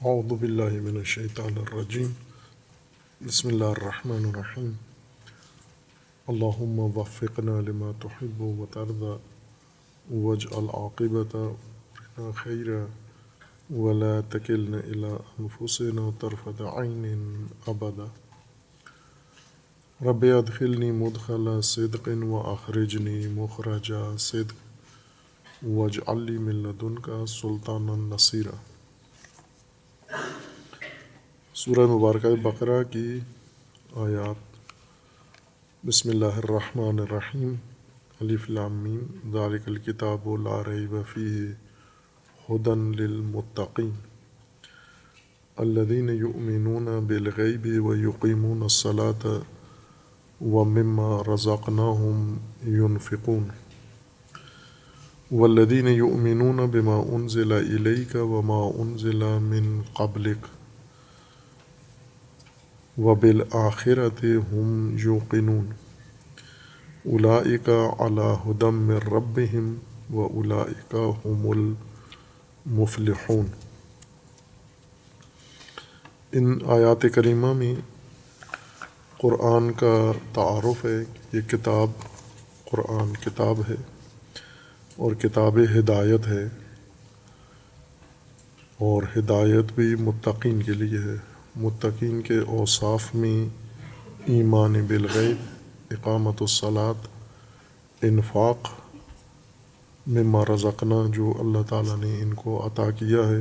اعوذ باللہ من الشیطان الرجیم بسم اللہ الرحمن الرحیم اللہم وفقنا لما تحب وترضى واجعل عاقبۃ امرنا خیرا ولا تکلنا الی انفسنا طرفۃ عین ابدا رب ادخلنی مدخل صدق واخرجنی مخرج صدق واجعل لی من لدنک سلطانا نصیرا۔ سورہ مبارکہ بقرہ کی آیات۔ بسم اللہ الرحمن الرحیم۔ الف لام میم ذالک الکتاب لا ریب فیہ ھدی للمتقین الذین یؤمنون بالغیب ویقیمون الصلاۃ ومما رزقناہم ینفقون والذین یؤمنون بما انزل الیک وما انزل من قبلک وبالآخرۃ ھم یوقنون اولئک علی ھدی من ربہم واولئک ھم المفلحون۔ ان آیات کریمہ میں قرآن کا تعارف ہے۔ یہ کتاب قرآن کتاب ہے اور کتاب ہدایت ہے، اور ہدایت بھی متقین کے لیے ہے۔ متقین کے اوصاف میں ایمان بالغیب، اقامت الصلاۃ، انفاق مما رزقنا جو اللہ تعالیٰ نے ان کو عطا کیا ہے،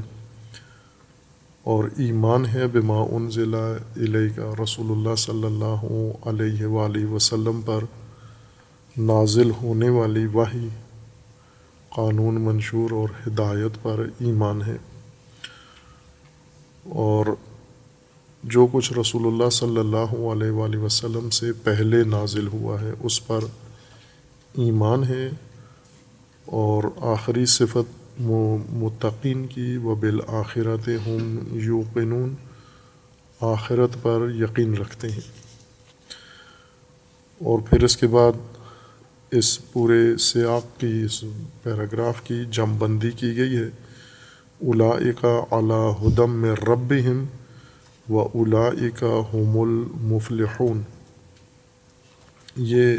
اور ایمان ہے بما انزل الیک رسول اللہ صلی اللہ علیہ وآلہ وسلم پر نازل ہونے والی وحی، قانون منشور اور ہدایت پر ایمان ہے، اور جو کچھ رسول اللہ صلی اللہ علیہ وآلہ وسلم سے پہلے نازل ہوا ہے اس پر ایمان ہے۔ اور آخری صفت متقین کی وبالآخرۃ ھم یوقنون، آخرت پر یقین رکھتے ہیں۔ اور پھر اس کے بعد اس پورے سیاق کی، اس پیراگراف کی جمع بندی کی گئی ہے۔ اولئک علی ھدی من ربہم واولئک ھم المفلحون۔ یہ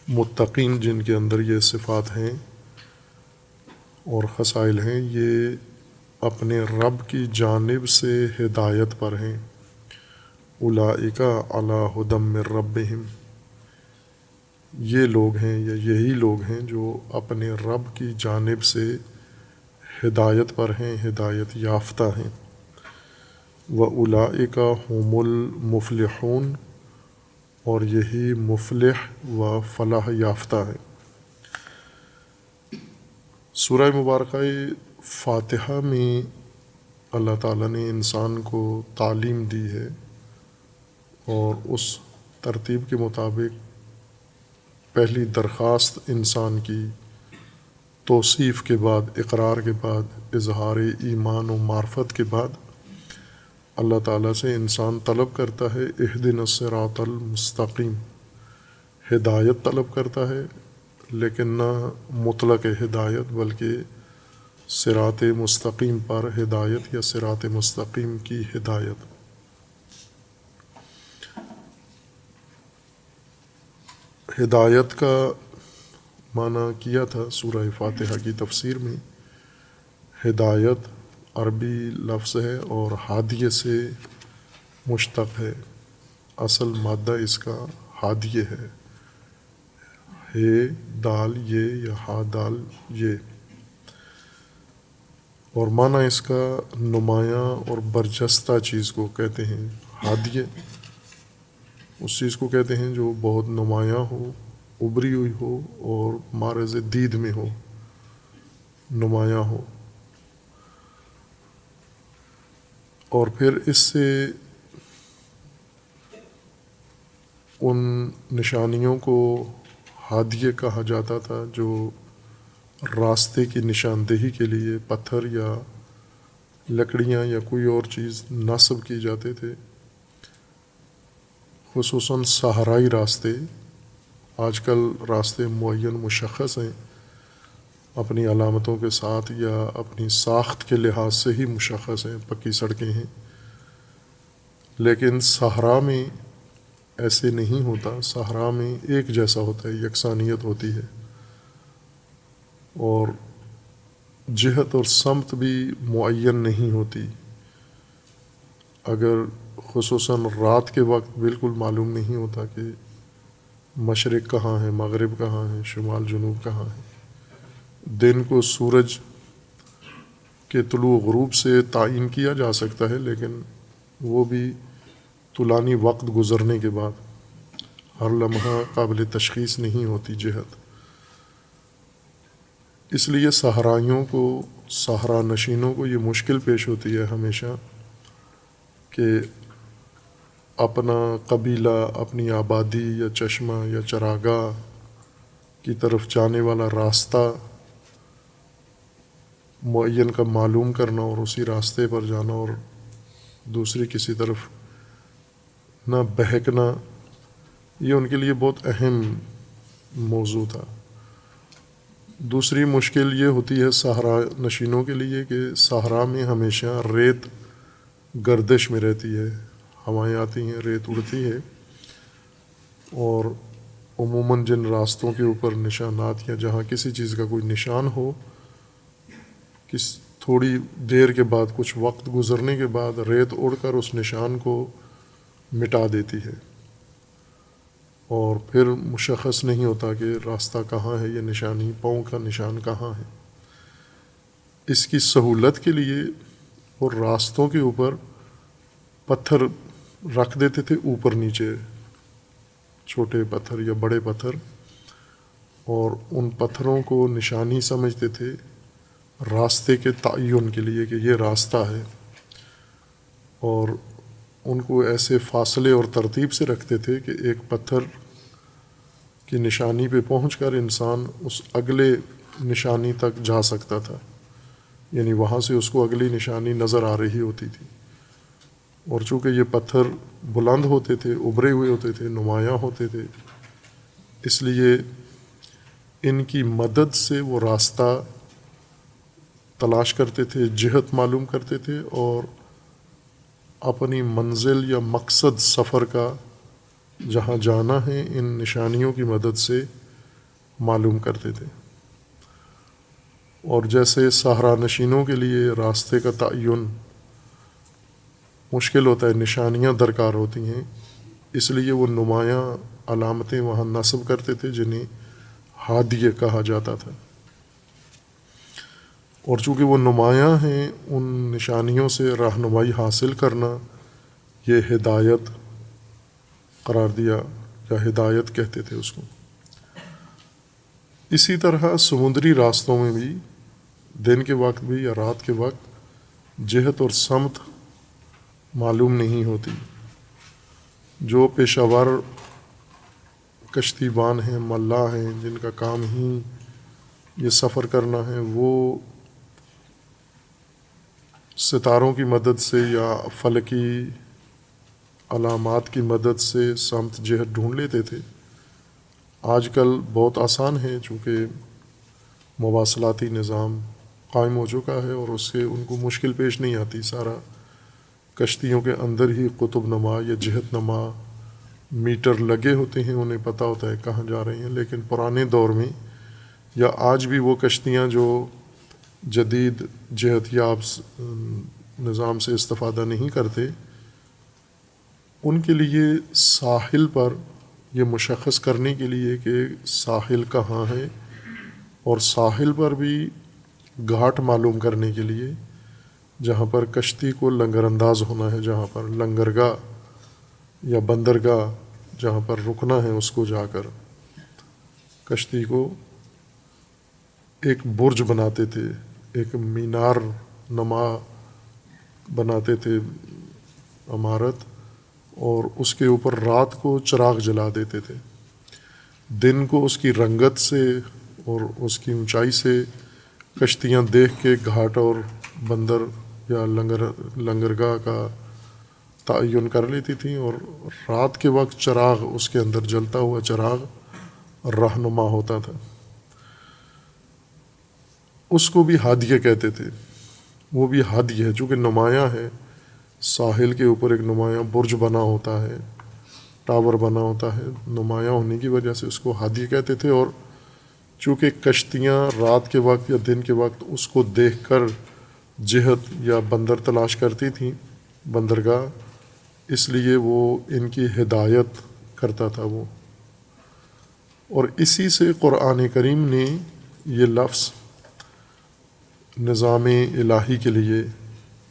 متقین جن کے اندر یہ صفات ہیں اور خصائل ہیں، یہ اپنے رب کی جانب سے ہدایت پر ہیں۔ اولئک علی ھدی من ربہم، یہ لوگ ہیں یا یہی لوگ ہیں جو اپنے رب کی جانب سے ہدایت پر ہیں، ہدایت یافتہ ہیں۔ وَأُولَئِكَ هُمُ الْمُفْلِحُونَ، اور یہی مفلح و فلاح یافتہ ہے۔ سورہ مبارکہ فاتحہ میں اللہ تعالیٰ نے انسان کو تعلیم دی ہے، اور اس ترتیب کے مطابق پہلی درخواست انسان کی توصیف کے بعد، اقرار کے بعد، اظہار ایمان و معرفت کے بعد اللہ تعالیٰ سے انسان طلب کرتا ہے اہدنا الصراط المستقیم، ہدایت طلب کرتا ہے، لیکن نہ مطلق ہدایت بلکہ صراط مستقیم پر ہدایت یا صراط مستقیم کی ہدایت۔ ہدایت کا معنی کیا تھا سورہ فاتحہ کی تفسیر میں۔ ہدایت عربی لفظ ہے اور ہادیے سے مشتق ہے، اصل مادہ اس کا ہادیے ہے، ہے دال یہ یا ہا دال یہ، اور معنی اس کا نمایاں اور برجستہ چیز کو کہتے ہیں۔ ہادیے اس چیز کو کہتے ہیں جو بہت نمایاں ہو، ابھری ہوئی ہو اور معرض دید میں ہو، نمایاں ہو۔ اور پھر اس سے ان نشانیوں کو ہادیے کہا جاتا تھا جو راستے کی نشاندہی کے لیے پتھر یا لکڑیاں یا کوئی اور چیز نصب کی جاتے تھے، خصوصاً صحرائی راستے۔ آج کل راستے معین مشخص ہیں، اپنی علامتوں کے ساتھ یا اپنی ساخت کے لحاظ سے ہی مشخص ہیں، پکی سڑکیں ہیں، لیکن صحرا میں ایسے نہیں ہوتا۔ صحرا میں ایک جیسا ہوتا ہے، یکسانیت ہوتی ہے، اور جہت اور سمت بھی معین نہیں ہوتی۔ اگر خصوصاً رات کے وقت بالکل معلوم نہیں ہوتا کہ مشرق کہاں ہے، مغرب کہاں ہے، شمال جنوب کہاں ہے۔ دن کو سورج کے طلوع و غروب سے تعین کیا جا سکتا ہے، لیکن وہ بھی طولانی وقت گزرنے کے بعد ہر لمحہ قابل تشخیص نہیں ہوتی جہت۔ اس لیے صحرائیوں کو، صحرا نشینوں کو یہ مشکل پیش ہوتی ہے ہمیشہ کہ اپنا قبیلہ، اپنی آبادی یا چشمہ یا چراگاہ کی طرف جانے والا راستہ معین کا معلوم کرنا اور اسی راستے پر جانا، اور دوسری کسی طرف نہ بہکنا، یہ ان کے لیے بہت اہم موضوع تھا۔ دوسری مشکل یہ ہوتی ہے صحرا نشینوں کے لیے کہ صحرا میں ہمیشہ ریت گردش میں رہتی ہے، ہوائیں آتی ہیں، ریت اڑتی ہے، اور عموماً جن راستوں کے اوپر نشانات یا جہاں کسی چیز کا کوئی نشان ہو، تھوڑی دیر کے بعد، کچھ وقت گزرنے کے بعد ریت اڑ کر اس نشان کو مٹا دیتی ہے، اور پھر مشخص نہیں ہوتا کہ راستہ کہاں ہے، یہ نشانی پاؤں کا نشان کہاں ہے۔ اس کی سہولت کے لیے اور راستوں کے اوپر پتھر رکھ دیتے تھے، اوپر نیچے چھوٹے پتھر یا بڑے پتھر، اور ان پتھروں کو نشانی سمجھتے تھے راستے کے تعین کے لیے کہ یہ راستہ ہے، اور ان کو ایسے فاصلے اور ترتیب سے رکھتے تھے کہ ایک پتھر کی نشانی پہ پہنچ کر انسان اس اگلے نشانی تک جا سکتا تھا، یعنی وہاں سے اس کو اگلی نشانی نظر آ رہی ہوتی تھی۔ اور چونکہ یہ پتھر بلند ہوتے تھے، ابھرے ہوئے ہوتے تھے، نمایاں ہوتے تھے، اس لیے ان کی مدد سے وہ راستہ تلاش کرتے تھے، جہت معلوم کرتے تھے، اور اپنی منزل یا مقصد سفر کا جہاں جانا ہے ان نشانیوں کی مدد سے معلوم کرتے تھے۔ اور جیسے صحرا نشینوں کے لیے راستے کا تعین مشکل ہوتا ہے، نشانیاں درکار ہوتی ہیں، اس لیے وہ نمایاں علامتیں وہاں نصب کرتے تھے جنہیں ہادیہ کہا جاتا تھا، اور چونکہ وہ نمایاں ہیں ان نشانیوں سے رہنمائی حاصل کرنا یہ ہدایت قرار دیا، یا ہدایت کہتے تھے اس کو۔ اسی طرح سمندری راستوں میں بھی دن کے وقت بھی یا رات کے وقت جہت اور سمت معلوم نہیں ہوتی۔ جو پیشہ ور کشتی بان ہیں، ملاح ہیں، جن کا کام ہی یہ سفر کرنا ہے، وہ ستاروں کی مدد سے یا فلکی علامات کی مدد سے سمت جہت ڈھونڈ لیتے تھے۔ آج کل بہت آسان ہے، چونکہ مواصلاتی نظام قائم ہو چکا ہے، اور اس سے ان کو مشکل پیش نہیں آتی۔ سارا کشتیوں کے اندر ہی قطب نما یا جہت نما میٹر لگے ہوتے ہیں، انہیں پتہ ہوتا ہے کہاں جا رہے ہیں۔ لیکن پرانے دور میں یا آج بھی وہ کشتیاں جو جدید جہت یاب نظام سے استفادہ نہیں کرتے، ان کے لیے ساحل پر یہ مشخص کرنے کے لیے کہ ساحل کہاں ہے، اور ساحل پر بھی گھاٹ معلوم کرنے کے لیے جہاں پر کشتی کو لنگر انداز ہونا ہے، جہاں پر لنگرگاہ یا بندرگاہ جہاں پر رکنا ہے، اس کو جا کر کشتی کو ایک برج بناتے تھے، ایک مینار نما بناتے تھے عمارت، اور اس کے اوپر رات کو چراغ جلا دیتے تھے۔ دن کو اس کی رنگت سے اور اس کی اونچائی سے کشتیاں دیکھ کے گھاٹ اور بندر یا لنگرگاہ کا تعین کر لیتی تھیں، اور رات کے وقت چراغ، اس کے اندر جلتا ہوا چراغ رہنما ہوتا تھا۔ اس کو بھی ہادیہ کہتے تھے. وہ بھی ہادی ہے چونکہ نمایاں ہے، ساحل کے اوپر ایک نمایاں برج بنا ہوتا ہے، ٹاور بنا ہوتا ہے، نمایاں ہونے کی وجہ سے اس کو ہادیہ کہتے تھے. اور چونکہ کشتیاں رات کے وقت یا دن کے وقت اس کو دیکھ کر جہت یا بندر تلاش کرتی تھیں، بندرگاہ، اس لیے وہ ان کی ہدایت کرتا تھا وہ. اور اسی سے قرآن کریم نے یہ لفظ نظام الہی کے لیے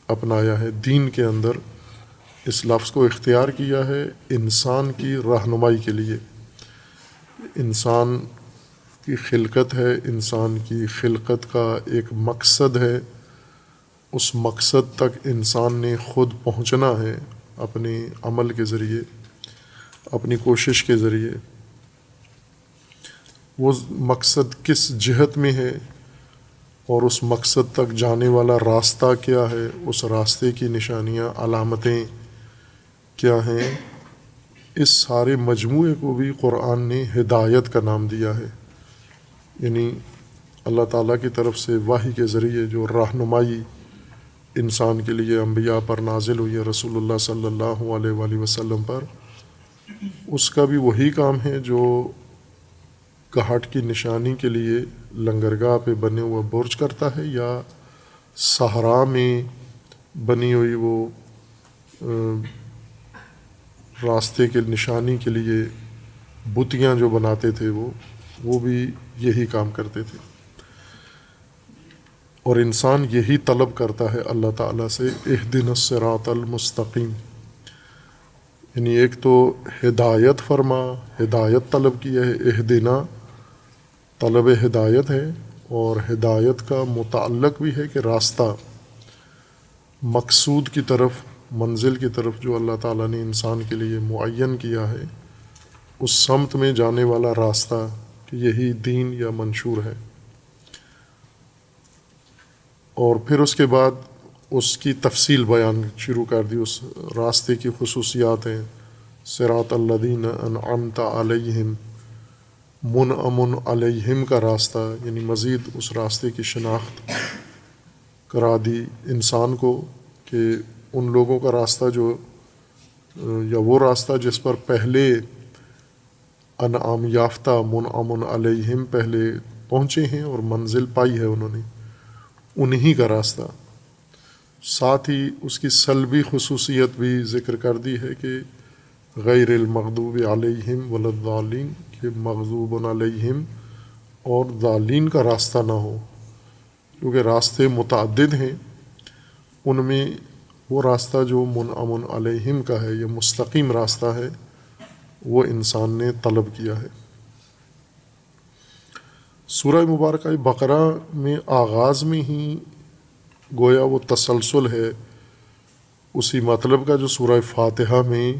اپنایا ہے، دین کے اندر اس لفظ کو اختیار کیا ہے انسان کی رہنمائی کے لیے. انسان کی خلقت ہے، انسان کی خلقت کا ایک مقصد ہے، اس مقصد تک انسان نے خود پہنچنا ہے اپنے عمل کے ذریعے، اپنی کوشش کے ذریعے. وہ مقصد کس جہت میں ہے اور اس مقصد تک جانے والا راستہ کیا ہے، اس راستے کی نشانیاں، علامتیں کیا ہیں، اس سارے مجموعے کو بھی قرآن نے ہدایت کا نام دیا ہے. یعنی اللہ تعالیٰ کی طرف سے وحی کے ذریعے جو رہنمائی انسان کے لیے انبیاء پر نازل ہوئی ہے، رسول اللہ صلی اللہ علیہ وآلہ وسلم پر، اس کا بھی وہی کام ہے جو گھاٹ کی نشانی کے لیے لنگرگاہ پہ بنے ہوا برج کرتا ہے، یا صحرا میں بنی ہوئی وہ راستے کے نشانی کے لیے بتیاں جو بناتے تھے وہ بھی یہی کام کرتے تھے. اور انسان یہی طلب کرتا ہے اللہ تعالیٰ سے، اہدنا الصراط المستقیم. یعنی ایک تو ہدایت فرما، ہدایت طلب کیا ہے، اہدنا طلب ہدایت ہے، اور ہدایت کا متعلق بھی ہے کہ راستہ، مقصود کی طرف، منزل کی طرف جو اللہ تعالیٰ نے انسان کے لیے معین کیا ہے، اس سمت میں جانے والا راستہ، کہ یہی دین یا منشور ہے. اور پھر اس کے بعد اس کی تفصیل بیان شروع کر دی، اس راستے کی خصوصیات ہیں. صراط الذین انعمت علیہم، منعم علیہم کا راستہ، یعنی مزید اس راستے کی شناخت کرا دی انسان کو کہ ان لوگوں کا راستہ جو، یا وہ راستہ جس پر پہلے انعام یافتہ منعم علیہم پہلے پہنچے ہیں اور منزل پائی ہے انہوں نے، انہی کا راستہ. ساتھ ہی اس کی سلبی خصوصیت بھی ذکر کر دی ہے کہ غیر المغضوب علیہم ولا الضالین، کہ مغضوب علیہم اور ضالین کا راستہ نہ ہو، کیونکہ راستے متعدد ہیں، ان میں وہ راستہ جو منعم علیہم کا ہے، یہ مستقیم راستہ ہے، وہ انسان نے طلب کیا ہے. سورہ مبارکہ بقرہ میں آغاز میں ہی گویا وہ تسلسل ہے اسی مطلب کا جو سورہ فاتحہ میں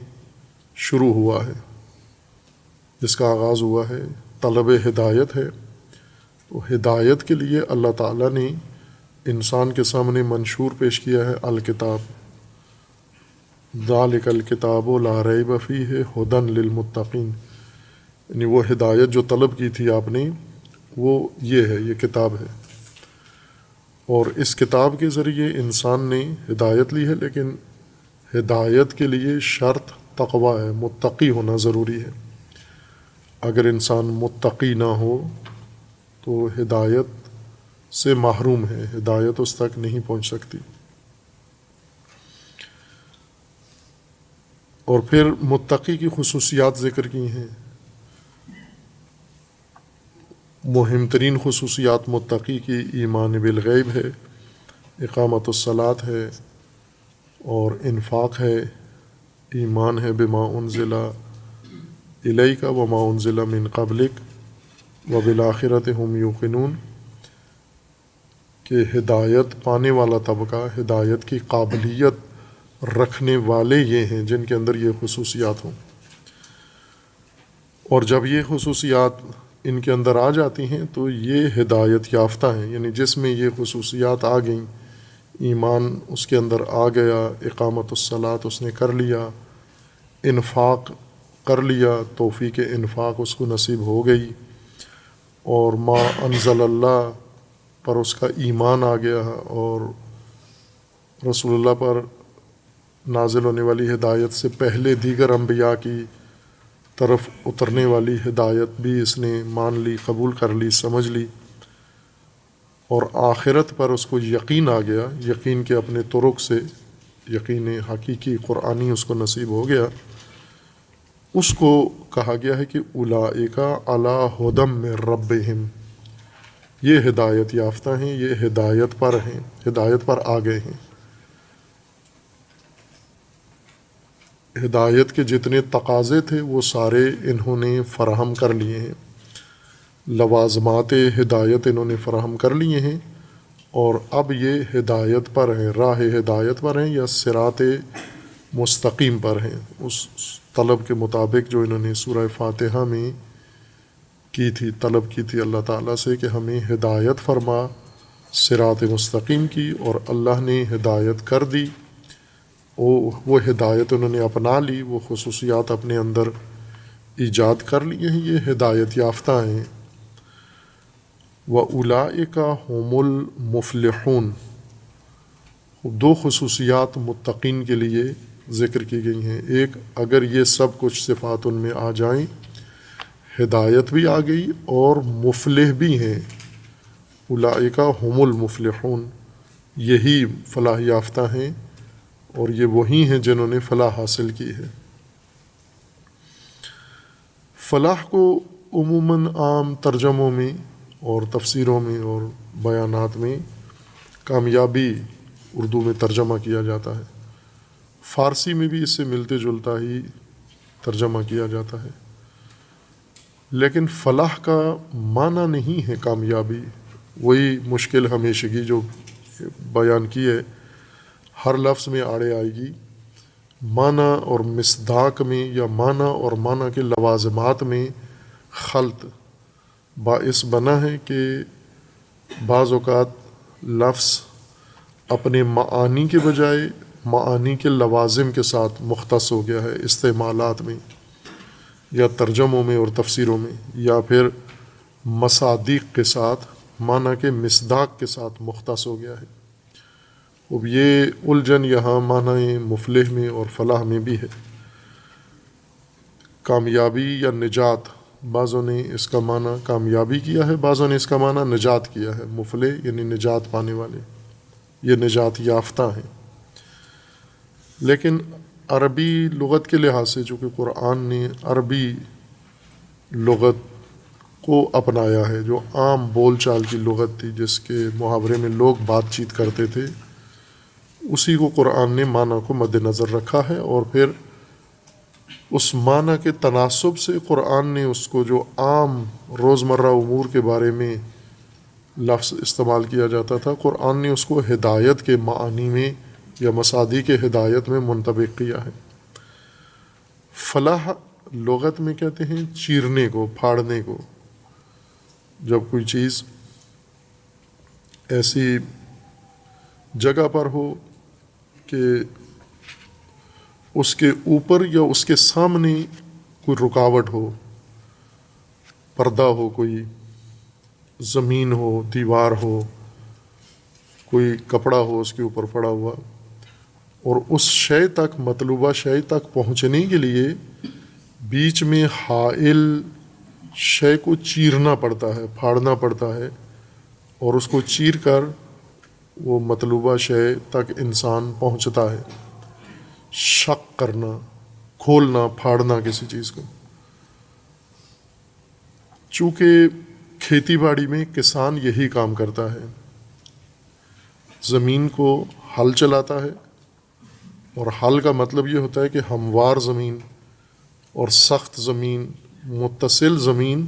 شروع ہوا ہے، جس کا آغاز ہوا ہے طلب ہدایت ہے. تو ہدایت کے لیے اللہ تعالیٰ نے انسان کے سامنے منشور پیش کیا ہے الکتاب، ذالک الکتاب لا ریب فیہ ھدی للمتقین. یعنی وہ ہدایت جو طلب کی تھی آپ نے، وہ یہ ہے، یہ کتاب ہے. اور اس کتاب کے ذریعے انسان نے ہدایت لی ہے، لیکن ہدایت کے لیے شرط تقویٰ ہے، متقی ہونا ضروری ہے. اگر انسان متقی نہ ہو تو ہدایت سے محروم ہے، ہدایت اس تک نہیں پہنچ سکتی. اور پھر متقی کی خصوصیات ذکر کی ہیں. مہم ترین خصوصیات متقی کی ایمان بالغیب ہے، اقامت الصلاۃ ہے، اور انفاق ہے، ایمان ہے بما انزل الیک وما انزل من قبلک وبالآخرۃ ہم یوقنون. کہ ہدایت پانے والا طبقہ، ہدایت کی قابلیت رکھنے والے یہ ہیں جن کے اندر یہ خصوصیات ہوں. اور جب یہ خصوصیات ان کے اندر آ جاتی ہیں تو یہ ہدایت یافتہ ہیں. یعنی جس میں یہ خصوصیات آ گئیں، ایمان اس کے اندر آ گیا، اقامت الصلاۃ اس نے کر لیا، انفاق کر لیا، توفیق انفاق اس کو نصیب ہو گئی، اور ما انزل اللہ پر اس کا ایمان آ گیا اور رسول اللہ پر نازل ہونے والی ہدایت سے پہلے دیگر انبیاء کی طرف اترنے والی ہدایت بھی اس نے مان لی، قبول کر لی، سمجھ لی، اور آخرت پر اس کو یقین آ گیا، یقین کے اپنے طرق سے یقین حقیقی قرآنی اس کو نصیب ہو گیا، اس کو کہا گیا ہے کہ اولئک علی ھدی من ربہم، یہ ہدایت یافتہ ہیں، یہ ہدایت پر ہیں، ہدایت پر آ گئے ہیں۔ ہدایت کے جتنے تقاضے تھے وہ سارے انہوں نے فراہم کر لیے ہیں، لوازمات ہدایت انہوں نے فراہم کر لیے ہیں، اور اب یہ ہدایت پر ہیں، راہ ہدایت پر ہیں یا صراط مستقیم پر ہیں، اس طلب کے مطابق جو انہوں نے سورہ فاتحہ میں کی تھی، طلب کی تھی اللہ تعالیٰ سے کہ ہمیں ہدایت فرما صراط مستقیم کی، اور اللہ نے ہدایت کر دی، وہ ہدایت انہوں نے اپنا لی، وہ خصوصیات اپنے اندر ایجاد کر لیے ہیں، یہ ہدایت یافتہ ہیں۔ وَأُولَئِكَ هُمُ الْمُفْلِحُونَ، دو خصوصیات متقین کے لیے ذکر کی گئی ہیں، ایک اگر یہ سب کچھ صفات ان میں آ جائیں، ہدایت بھی آ گئی اور مفلح بھی ہیں، اولئک هم المفلحون، یہی فلاح یافتہ ہیں اور یہ وہی ہیں جنہوں نے فلاح حاصل کی ہے۔ فلاح کو عموماً عام ترجموں میں اور تفسیروں میں اور بیانات میں کامیابی اردو میں ترجمہ کیا جاتا ہے، فارسی میں بھی اس سے ملتے جلتا ہی ترجمہ کیا جاتا ہے، لیکن فلاح کا معنی نہیں ہے کامیابی، وہی مشکل ہمیشگی جو بیان کی ہے، ہر لفظ میں آڑے آئے گی، معنی اور مصداق میں یا معنی اور معنی کے لوازمات میں خلط باعث بنا ہے کہ بعض اوقات لفظ اپنے معانی کے بجائے معانی کے لوازم کے ساتھ مختص ہو گیا ہے استعمالات میں یا ترجموں میں اور تفسیروں میں، یا پھر مصادیق کے ساتھ معنی کے مصداق کے ساتھ مختص ہو گیا ہے۔ اب یہ الجھن یہاں معنی مفلح میں اور فلاح میں بھی ہے۔ کامیابی یا نجات، بعضوں نے اس کا معنی کامیابی کیا ہے، بعضوں نے اس کا معنی نجات کیا ہے، مفلح یعنی نجات پانے والے، یہ نجات یافتہ ہیں۔ لیکن عربی لغت کے لحاظ سے چونکہ قرآن نے عربی لغت کو اپنایا ہے، جو عام بول چال کی لغت تھی، جس کے محاورے میں لوگ بات چیت کرتے تھے، اسی کو قرآن نے معنی کو مد نظر رکھا ہے، اور پھر اس معنی کے تناسب سے قرآن نے اس کو جو عام روزمرہ امور کے بارے میں لفظ استعمال کیا جاتا تھا، قرآن نے اس کو ہدایت کے معنی میں یا مصادیق کے ہدایت میں منطبق کیا ہے۔ فلاح لغت میں کہتے ہیں چیرنے کو، پھاڑنے کو، جب کوئی چیز ایسی جگہ پر ہو کہ اس کے اوپر یا اس کے سامنے کوئی رکاوٹ ہو، پردہ ہو، کوئی زمین ہو، دیوار ہو، کوئی کپڑا ہو اس کے اوپر پڑا ہوا، اور اس شے تک، مطلوبہ شے تک پہنچنے کے لیے بیچ میں حائل شے کو چیرنا پڑتا ہے، پھاڑنا پڑتا ہے، اور اس کو چیر کر وہ مطلوبہ شے تک انسان پہنچتا ہے۔ شق کرنا، کھولنا، پھاڑنا کسی چیز کو۔ چونکہ کھیتی باڑی میں کسان یہی کام کرتا ہے، زمین کو ہل چلاتا ہے، اور ہل کا مطلب یہ ہوتا ہے کہ ہموار زمین اور سخت زمین، متصل زمین،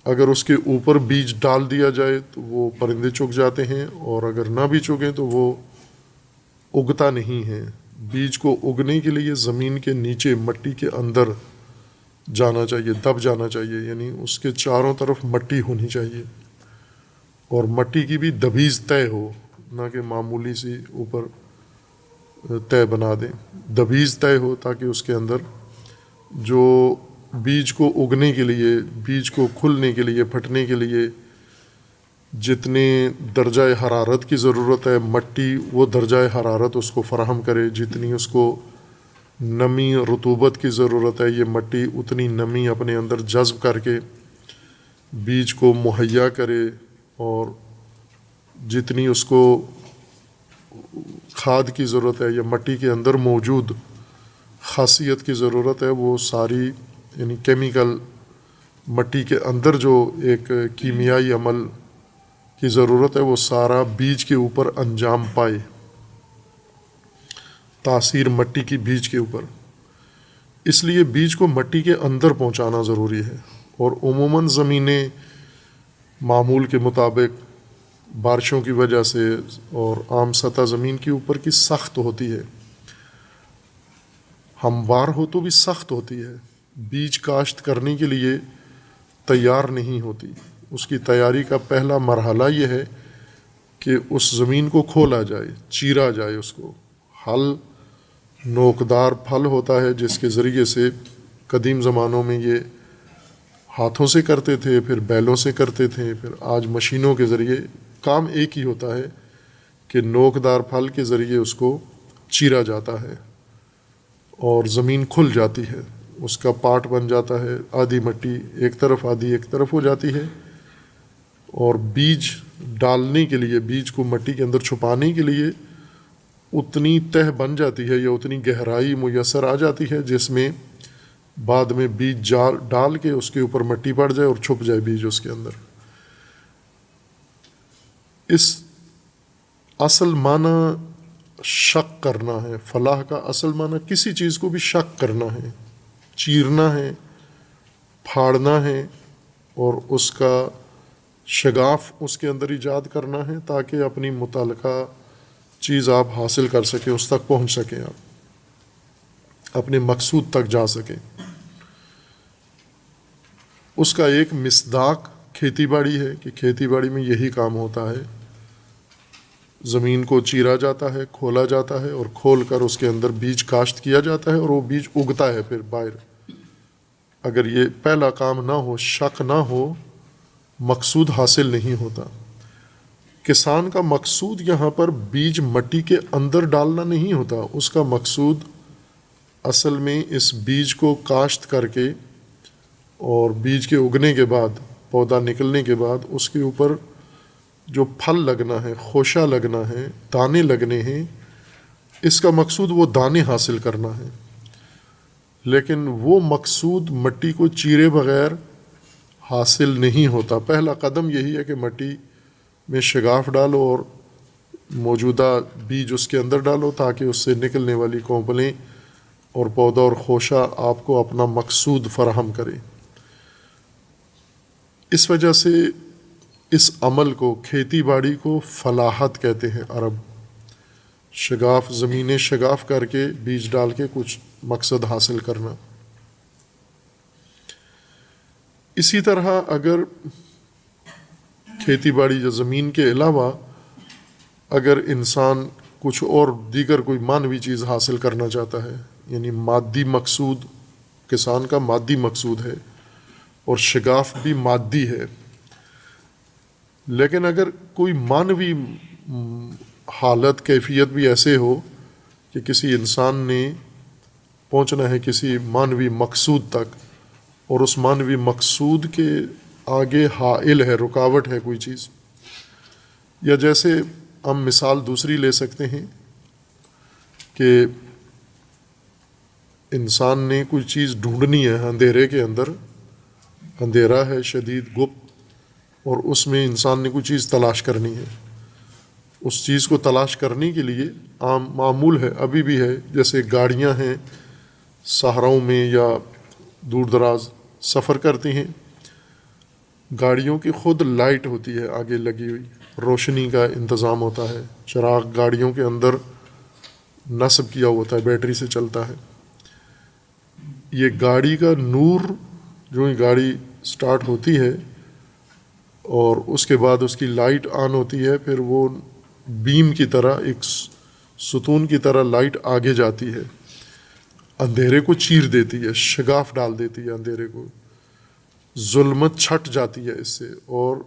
اگر اس کے اوپر بیج ڈال دیا جائے تو وہ پرندے چگ جاتے ہیں، اور اگر نہ بھی چگیں تو وہ اگتا نہیں ہے۔ بیج کو اگنے کے لیے زمین کے نیچے مٹی کے اندر جانا چاہیے، دب جانا چاہیے، یعنی اس کے چاروں طرف مٹی ہونی چاہیے، اور مٹی کی بھی دبیز طے ہو، نہ کہ معمولی سی اوپر طے بنا دیں، دبیز طے ہو، تاکہ اس کے اندر جو بیج کو اگنے کے لیے، بیج کو کھلنے کے لیے، پھٹنے کے لیے جتنے درجہ حرارت کی ضرورت ہے مٹی وہ درجہ حرارت اس کو فراہم کرے، جتنی اس کو نمی رطوبت کی ضرورت ہے یہ مٹی اتنی نمی اپنے اندر جذب کر کے بیج کو مہیا کرے، اور جتنی اس کو کھاد کی ضرورت ہے یا مٹی کے اندر موجود خاصیت کی ضرورت ہے وہ ساری، یعنی کیمیکل مٹی کے اندر جو ایک کیمیائی عمل کی ضرورت ہے وہ سارا بیج کے اوپر انجام پائے، تاثیر مٹی کی بیج کے اوپر۔ اس لیے بیج کو مٹی کے اندر پہنچانا ضروری ہے، اور عموماً زمینیں معمول کے مطابق بارشوں کی وجہ سے اور عام سطح زمین کے اوپر کی سخت ہوتی ہے، ہموار ہو تو بھی سخت ہوتی ہے، بیج کاشت کرنے کے لیے تیار نہیں ہوتی۔ اس کی تیاری کا پہلا مرحلہ یہ ہے کہ اس زمین کو کھولا جائے، چیرا جائے، اس کو ہل نوکدار پھل ہوتا ہے جس کے ذریعے سے قدیم زمانوں میں یہ ہاتھوں سے کرتے تھے، پھر بیلوں سے کرتے تھے، پھر آج مشینوں کے ذریعے کام ایک ہی ہوتا ہے کہ نوکدار پھل کے ذریعے اس کو چیرا جاتا ہے اور زمین کھل جاتی ہے، اس کا پارٹ بن جاتا ہے، آدھی مٹی ایک طرف آدھی ایک طرف ہو جاتی ہے، اور بیج ڈالنے کے لیے، بیج کو مٹی کے اندر چھپانے کے لیے اتنی تہ بن جاتی ہے یا اتنی گہرائی میسر آ جاتی ہے جس میں بعد میں بیج ڈال کے اس کے اوپر مٹی پڑ جائے اور چھپ جائے بیج اس کے اندر۔ اس اصل معنی شک کرنا ہے، فلاح کا اصل معنی کسی چیز کو بھی شک کرنا ہے، چیرنا ہے، پھاڑنا ہے، اور اس کا شگاف اس کے اندر ایجاد کرنا ہے تاکہ اپنی متعلقہ چیز آپ حاصل کر سکیں، اس تک پہنچ سکیں، آپ اپنے مقصود تک جا سکیں۔ اس کا ایک مصداق کھیتی باڑی ہے کہ کھیتی باڑی میں یہی کام ہوتا ہے، زمین کو چیرا جاتا ہے، کھولا جاتا ہے، اور کھول کر اس کے اندر بیج کاشت کیا جاتا ہے، اور وہ بیج اگتا ہے پھر باہر۔ اگر یہ پہلا کام نہ ہو، شک نہ ہو، مقصود حاصل نہیں ہوتا۔ کسان کا مقصود یہاں پر بیج مٹی کے اندر ڈالنا نہیں ہوتا، اس کا مقصود اصل میں اس بیج کو کاشت کر کے اور بیج کے اگنے کے بعد، پودا نکلنے کے بعد اس کے اوپر جو پھل لگنا ہے، خوشہ لگنا ہے، دانے لگنے ہیں، اس کا مقصود وہ دانے حاصل کرنا ہے۔ لیکن وہ مقصود مٹی کو چیرے بغیر حاصل نہیں ہوتا۔ پہلا قدم یہی ہے کہ مٹی میں شگاف ڈالو اور موجودہ بیج اس کے اندر ڈالو تاکہ اس سے نکلنے والی کونپلیں اور پودا اور خوشہ آپ کو اپنا مقصود فراہم کرے۔ اس وجہ سے اس عمل کو، کھیتی باڑی کو فلاحت کہتے ہیں عرب۔ شگاف، زمینیں شگاف کر کے بیج ڈال کے کچھ مقصد حاصل کرنا۔ اسی طرح اگر کھیتی باڑی یا زمین کے علاوہ اگر انسان کچھ اور دیگر کوئی معنوی چیز حاصل کرنا چاہتا ہے، یعنی مادی مقصود، کسان کا مادی مقصود ہے اور شگاف بھی مادی ہے، لیکن اگر کوئی معنوی حالت، کیفیت بھی ایسے ہو کہ کسی انسان نے پہنچنا ہے کسی معنوی مقصود تک، اور اس معنوی مقصود کے آگے حائل ہے، رکاوٹ ہے کوئی چیز، یا جیسے ہم مثال دوسری لے سکتے ہیں کہ انسان نے کوئی چیز ڈھونڈنی ہے اندھیرے کے اندر، اندھیرا ہے شدید گپ، اور اس میں انسان نے کوئی چیز تلاش کرنی ہے۔ اس چیز کو تلاش کرنے کے لیے عام معمول ہے، ابھی بھی ہے، جیسے گاڑیاں ہیں صحراؤں میں یا دور دراز سفر کرتے ہیں، گاڑیوں کی خود لائٹ ہوتی ہے آگے لگی ہوئی، روشنی کا انتظام ہوتا ہے، چراغ گاڑیوں کے اندر نصب کیا ہوتا ہے، بیٹری سے چلتا ہے۔ یہ گاڑی کا نور، جو ہی گاڑی سٹارٹ ہوتی ہے اور اس کے بعد اس کی لائٹ آن ہوتی ہے، پھر وہ بیم کی طرح، ایک ستون کی طرح لائٹ آگے جاتی ہے، اندھیرے کو چیر دیتی ہے، شگاف ڈال دیتی ہے اندھیرے کو، ظلمت چھٹ جاتی ہے اس سے، اور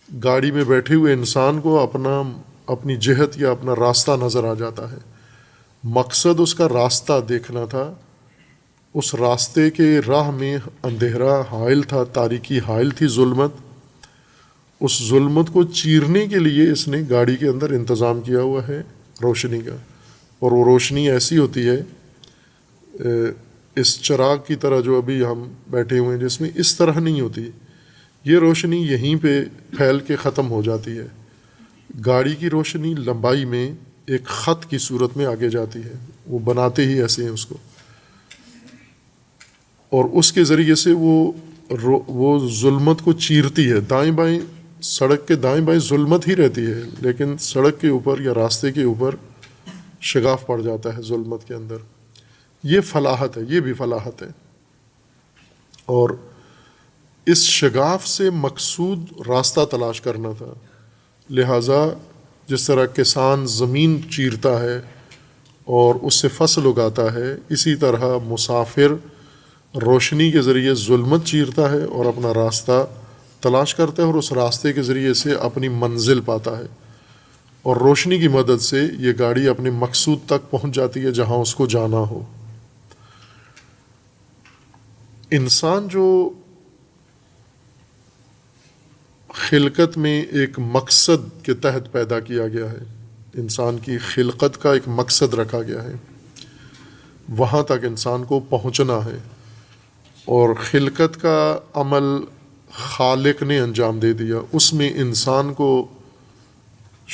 گاڑی میں بیٹھے ہوئے انسان کو اپنی جہت یا اپنا راستہ نظر آ جاتا ہے. مقصد اس کا راستہ دیکھنا تھا. اس راستے کے راہ میں اندھیرا حائل تھا، تاریکی حائل تھی، ظلمت. اس ظلمت کو چیرنے کے لیے اس نے گاڑی کے اندر انتظام کیا ہوا ہے روشنی کا. اور وہ روشنی ایسی ہوتی ہے اس چراغ کی طرح جو ابھی ہم بیٹھے ہوئے ہیں جس میں، اس طرح نہیں ہوتی. یہ روشنی یہیں پہ پھیل کے ختم ہو جاتی ہے. گاڑی کی روشنی لمبائی میں ایک خط کی صورت میں آگے جاتی ہے. وہ بناتے ہی ایسے ہیں اس کو، اور اس کے ذریعے سے وہ ظلمت کو چیرتی ہے. دائیں بائیں سڑک کے دائیں بائیں ظلمت ہی رہتی ہے، لیکن سڑک کے اوپر یا راستے کے اوپر شگاف پڑ جاتا ہے ظلمت کے اندر. یہ فلاحت ہے، یہ بھی فلاحت ہے. اور اس شگاف سے مقصود راستہ تلاش کرنا تھا. لہٰذا جس طرح کسان زمین چیرتا ہے اور اس سے فصل اگاتا ہے، اسی طرح مسافر روشنی کے ذریعے ظلمت چیرتا ہے اور اپنا راستہ تلاش کرتا ہے، اور اس راستے کے ذریعے سے اپنی منزل پاتا ہے. اور روشنی کی مدد سے یہ گاڑی اپنے مقصود تک پہنچ جاتی ہے جہاں اس کو جانا ہو. انسان جو خلقت میں ایک مقصد کے تحت پیدا کیا گیا ہے، انسان کی خلقت کا ایک مقصد رکھا گیا ہے، وہاں تک انسان کو پہنچنا ہے. اور خلقت کا عمل خالق نے انجام دے دیا، اس میں انسان کو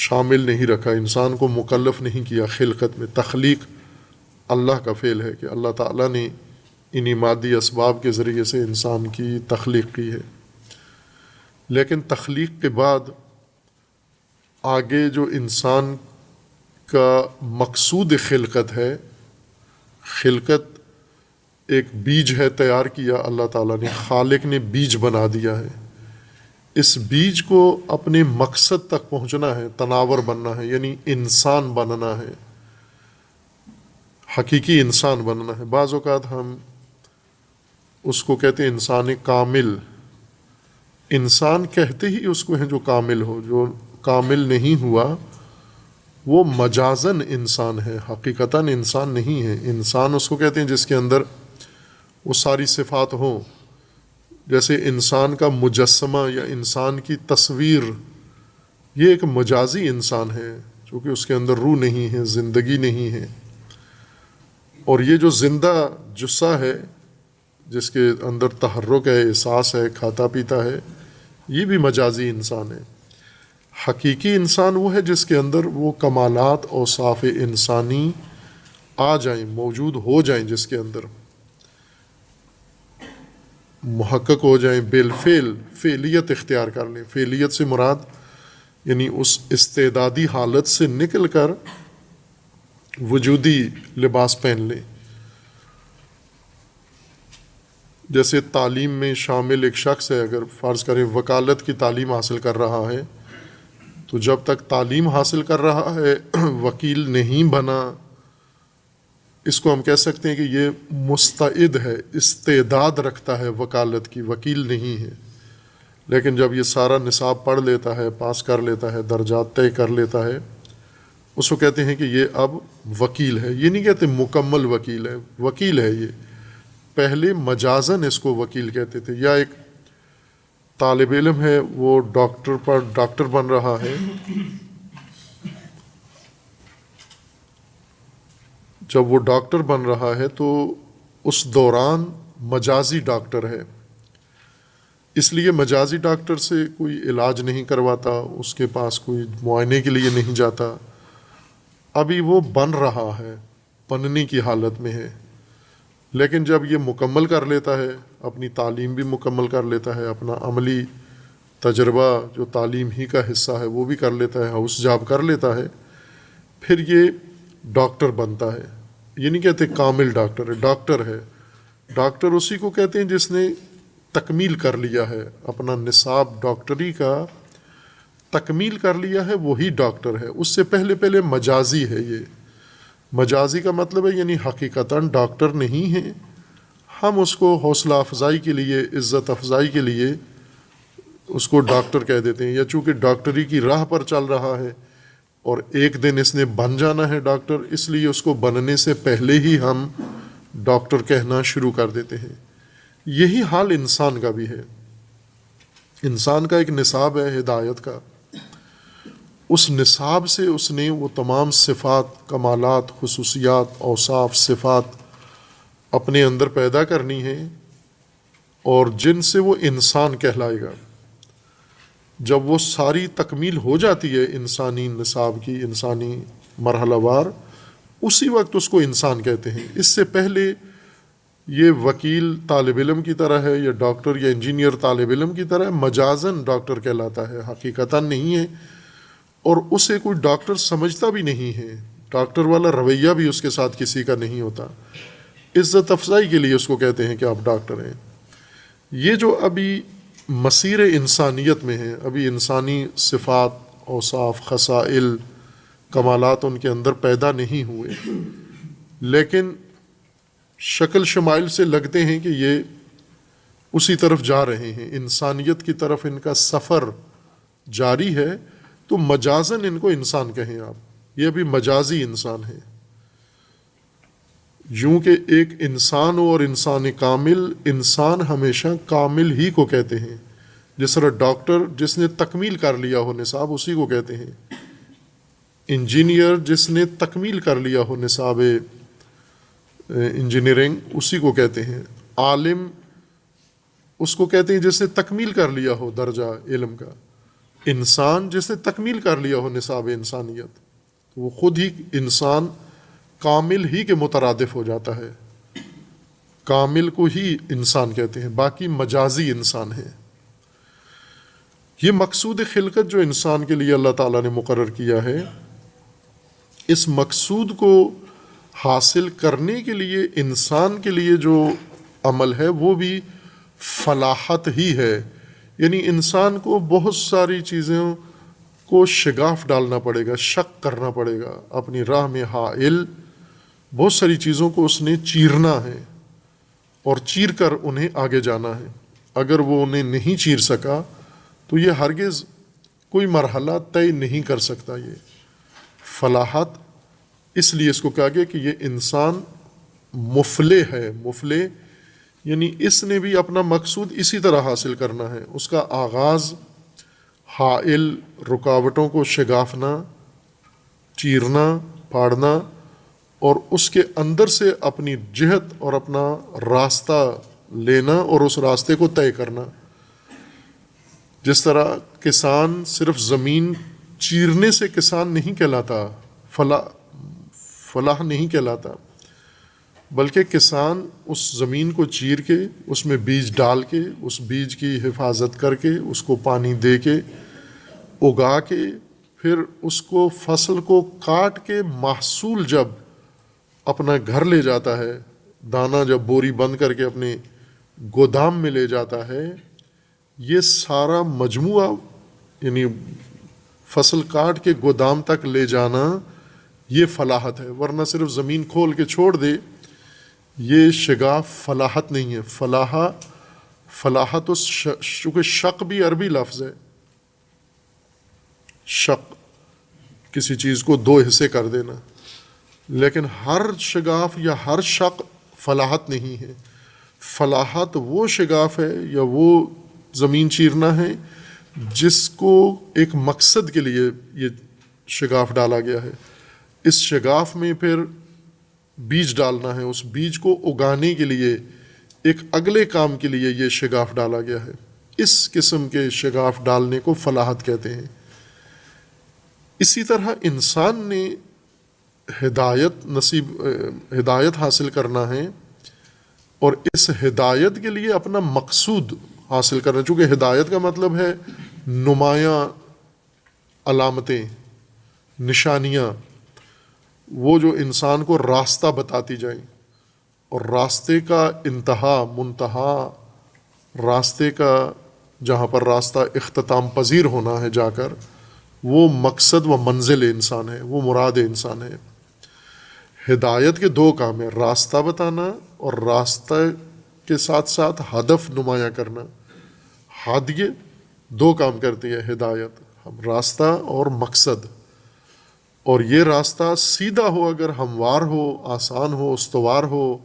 شامل نہیں رکھا، انسان کو مکلف نہیں کیا. خلقت میں تخلیق اللہ کا فعل ہے کہ اللہ تعالیٰ نے انہی مادی اسباب کے ذریعے سے انسان کی تخلیق کی ہے. لیکن تخلیق کے بعد آگے جو انسان کا مقصود خلقت ہے، خلقت ایک بیج ہے تیار کیا اللہ تعالیٰ نے، خالق نے بیج بنا دیا ہے. اس بیج کو اپنے مقصد تک پہنچنا ہے، تناور بننا ہے، یعنی انسان بننا ہے، حقیقی انسان بننا ہے. بعض اوقات ہم اس کو کہتے ہیں انسان کامل. انسان کہتے ہی اس کو ہیں جو کامل ہو. جو کامل نہیں ہوا وہ مجازن انسان ہے، حقیقتاً انسان نہیں ہے. انسان اس کو کہتے ہیں جس کے اندر وہ ساری صفات ہوں. جیسے انسان کا مجسمہ یا انسان کی تصویر، یہ ایک مجازی انسان ہے چونکہ اس کے اندر روح نہیں ہے، زندگی نہیں ہے. اور یہ جو زندہ جثہ ہے جس کے اندر تحرک ہے، احساس ہے، کھاتا پیتا ہے، یہ بھی مجازی انسان ہے. حقیقی انسان وہ ہے جس کے اندر وہ کمالات اوصاف انسانی آ جائیں، موجود ہو جائیں، جس کے اندر محقق ہو جائیں، بالفعل فعلیت اختیار کر لیں. فعلیت سے مراد یعنی اس استعدادی حالت سے نکل کر وجودی لباس پہن لیں. جیسے تعلیم میں شامل ایک شخص ہے، اگر فرض کریں وکالت کی تعلیم حاصل کر رہا ہے، تو جب تک تعلیم حاصل کر رہا ہے وکیل نہیں بنا، اس کو ہم کہہ سکتے ہیں کہ یہ مستعد ہے، استعداد رکھتا ہے وکالت کی، وکیل نہیں ہے. لیکن جب یہ سارا نصاب پڑھ لیتا ہے، پاس کر لیتا ہے، درجات طے کر لیتا ہے، اس کو کہتے ہیں کہ یہ اب وکیل ہے. یہ نہیں کہتے مکمل وکیل ہے، وکیل ہے. یہ پہلے مجازن اس کو وکیل کہتے تھے. یا ایک طالب علم ہے، وہ ڈاکٹر بن رہا ہے، جب وہ ڈاکٹر بن رہا ہے تو اس دوران مجازی ڈاکٹر ہے، اس لیے مجازی ڈاکٹر سے کوئی علاج نہیں کرواتا، اس کے پاس کوئی معائنے کے لیے نہیں جاتا. ابھی وہ بن رہا ہے، بننے کی حالت میں ہے. لیکن جب یہ مکمل کر لیتا ہے، اپنی تعلیم بھی مکمل کر لیتا ہے، اپنا عملی تجربہ جو تعلیم ہی کا حصہ ہے وہ بھی کر لیتا ہے، ہاؤس جاب کر لیتا ہے، پھر یہ ڈاکٹر بنتا ہے. یہ نہیں کہتے کامل ڈاکٹر ہے، ڈاکٹر ہے. ڈاکٹر اسی کو کہتے ہیں جس نے تکمیل کر لیا ہے، اپنا نصاب ڈاکٹری کا تکمیل کر لیا ہے، وہی ڈاکٹر ہے. اس سے پہلے مجازی ہے. یہ مجازی کا مطلب ہے یعنی حقیقتاً ڈاکٹر نہیں ہے، ہم اس کو حوصلہ افزائی کے لیے، عزت افزائی کے لیے اس کو ڈاکٹر کہہ دیتے ہیں، یا چونکہ ڈاکٹری کی راہ پر چل رہا ہے اور ایک دن اس نے بن جانا ہے ڈاکٹر، اس لیے اس کو بننے سے پہلے ہی ہم ڈاکٹر کہنا شروع کر دیتے ہیں۔ یہی حال انسان کا بھی ہے۔ انسان کا ایک نصاب ہے ہدایت کا، اس نصاب سے اس نے وہ تمام صفات، کمالات، خصوصیات، اوصاف، صفات اپنے اندر پیدا کرنی ہے، اور جن سے وہ انسان کہلائے گا۔ جب وہ ساری تکمیل ہو جاتی ہے انسانی نصاب کی، انسانی مرحلہ وار، اسی وقت اس کو انسان کہتے ہیں۔ اس سے پہلے یہ وکیل طالب علم کی طرح ہے، یا ڈاکٹر یا انجینئر طالب علم کی طرح مجازن ڈاکٹر کہلاتا ہے، حقیقتاً نہیں ہے، اور اسے کوئی ڈاکٹر سمجھتا بھی نہیں ہے، ڈاکٹر والا رویہ بھی اس کے ساتھ کسی کا نہیں ہوتا۔ عزت افزائی کے لیے اس کو کہتے ہیں کہ آپ ڈاکٹر ہیں۔ یہ جو ابھی مسیر انسانیت میں ہے، ابھی انسانی صفات، اوصاف، خصائل، کمالات ان کے اندر پیدا نہیں ہوئے، لیکن شکل شمائل سے لگتے ہیں کہ یہ اسی طرف جا رہے ہیں، انسانیت کی طرف ان کا سفر جاری ہے، تو مجازن ان کو انسان کہیں آپ، یہ ابھی مجازی انسان ہے۔ یوں کہ ایک انسان ہو اور انسان کامل، انسان ہمیشہ کامل ہی کو کہتے ہیں، جس طرح ڈاکٹر جس نے تکمیل کر لیا ہو نصاب، اسی کو کہتے ہیں۔ انجینئر جس نے تکمیل کر لیا ہو نصاب انجینئرنگ، اسی کو کہتے ہیں۔ عالم اس کو کہتے ہیں جس نے تکمیل کر لیا ہو درجہ علم کا۔ انسان جس نے تکمیل کر لیا ہو نصاب انسانیت، وہ خود ہی انسان کامل ہی کے مترادف ہو جاتا ہے، کامل کو ہی انسان کہتے ہیں، باقی مجازی انسان ہے۔ یہ مقصود خلقت جو انسان کے لیے اللہ تعالیٰ نے مقرر کیا ہے، اس مقصود کو حاصل کرنے کے لیے انسان کے لیے جو عمل ہے وہ بھی فلاحت ہی ہے۔ یعنی انسان کو بہت ساری چیزوں کو شگاف ڈالنا پڑے گا، شق کرنا پڑے گا، اپنی راہ میں حائل بہت ساری چیزوں کو اس نے چیرنا ہے، اور چیر کر انہیں آگے جانا ہے۔ اگر وہ انہیں نہیں چیر سکا تو یہ ہرگز کوئی مرحلہ طے نہیں کر سکتا۔ یہ فلاحت اس لیے اس کو کہا گیا کہ یہ انسان مفلح ہے۔ مفلح یعنی اس نے بھی اپنا مقصود اسی طرح حاصل کرنا ہے۔ اس کا آغاز حائل رکاوٹوں کو شگافنا، چیرنا، پھاڑنا، اور اس کے اندر سے اپنی جہت اور اپنا راستہ لینا اور اس راستے کو طے کرنا۔ جس طرح کسان صرف زمین چیرنے سے کسان نہیں کہلاتا، فلاح نہیں کہلاتا، بلکہ کسان اس زمین کو چیر کے، اس میں بیج ڈال کے، اس بیج کی حفاظت کر کے، اس کو پانی دے کے، اگا کے، پھر اس کو فصل کو کاٹ کے محصول جب اپنا گھر لے جاتا ہے، دانہ جب بوری بند کر کے اپنے گودام میں لے جاتا ہے، یہ سارا مجموعہ یعنی فصل کاٹ کے گودام تک لے جانا یہ فلاحت ہے۔ ورنہ صرف زمین کھول کے چھوڑ دے، یہ شگاف فلاحت نہیں ہے۔ فلاحت اس چونکہ شق بھی عربی لفظ ہے، شق کسی چیز کو دو حصے کر دینا، لیکن ہر شگاف یا ہر شق فلاحت نہیں ہے۔ فلاحت وہ شگاف ہے یا وہ زمین چیرنا ہے جس کو ایک مقصد کے لیے یہ شگاف ڈالا گیا ہے۔ اس شگاف میں پھر بیج ڈالنا ہے، اس بیج کو اگانے کے لیے ایک اگلے کام کے لیے یہ شگاف ڈالا گیا ہے۔ اس قسم کے شگاف ڈالنے کو فلاحت کہتے ہیں۔ اسی طرح انسان نے ہدایت حاصل کرنا ہے، اور اس ہدایت کے لیے اپنا مقصود حاصل کرنا، چونکہ ہدایت کا مطلب ہے نمایاں علامتیں، نشانیاں، وہ جو انسان کو راستہ بتاتی جائیں، اور راستے کا انتہا، منتہا، راستے کا جہاں پر راستہ اختتام پذیر ہونا ہے جا کر، وہ مقصد و منزل انسان ہے، وہ مراد انسان ہے۔ ہدایت کے دو کام ہیں، راستہ بتانا اور راستہ کے ساتھ ساتھ ہدف نمایاں کرنا۔ ہادیہ دو کام کرتی ہے ہدایت، راستہ اور مقصد. اور یہ راستہ سیدھا ہو، اگر ہموار ہو، آسان ہو، استوار ہو،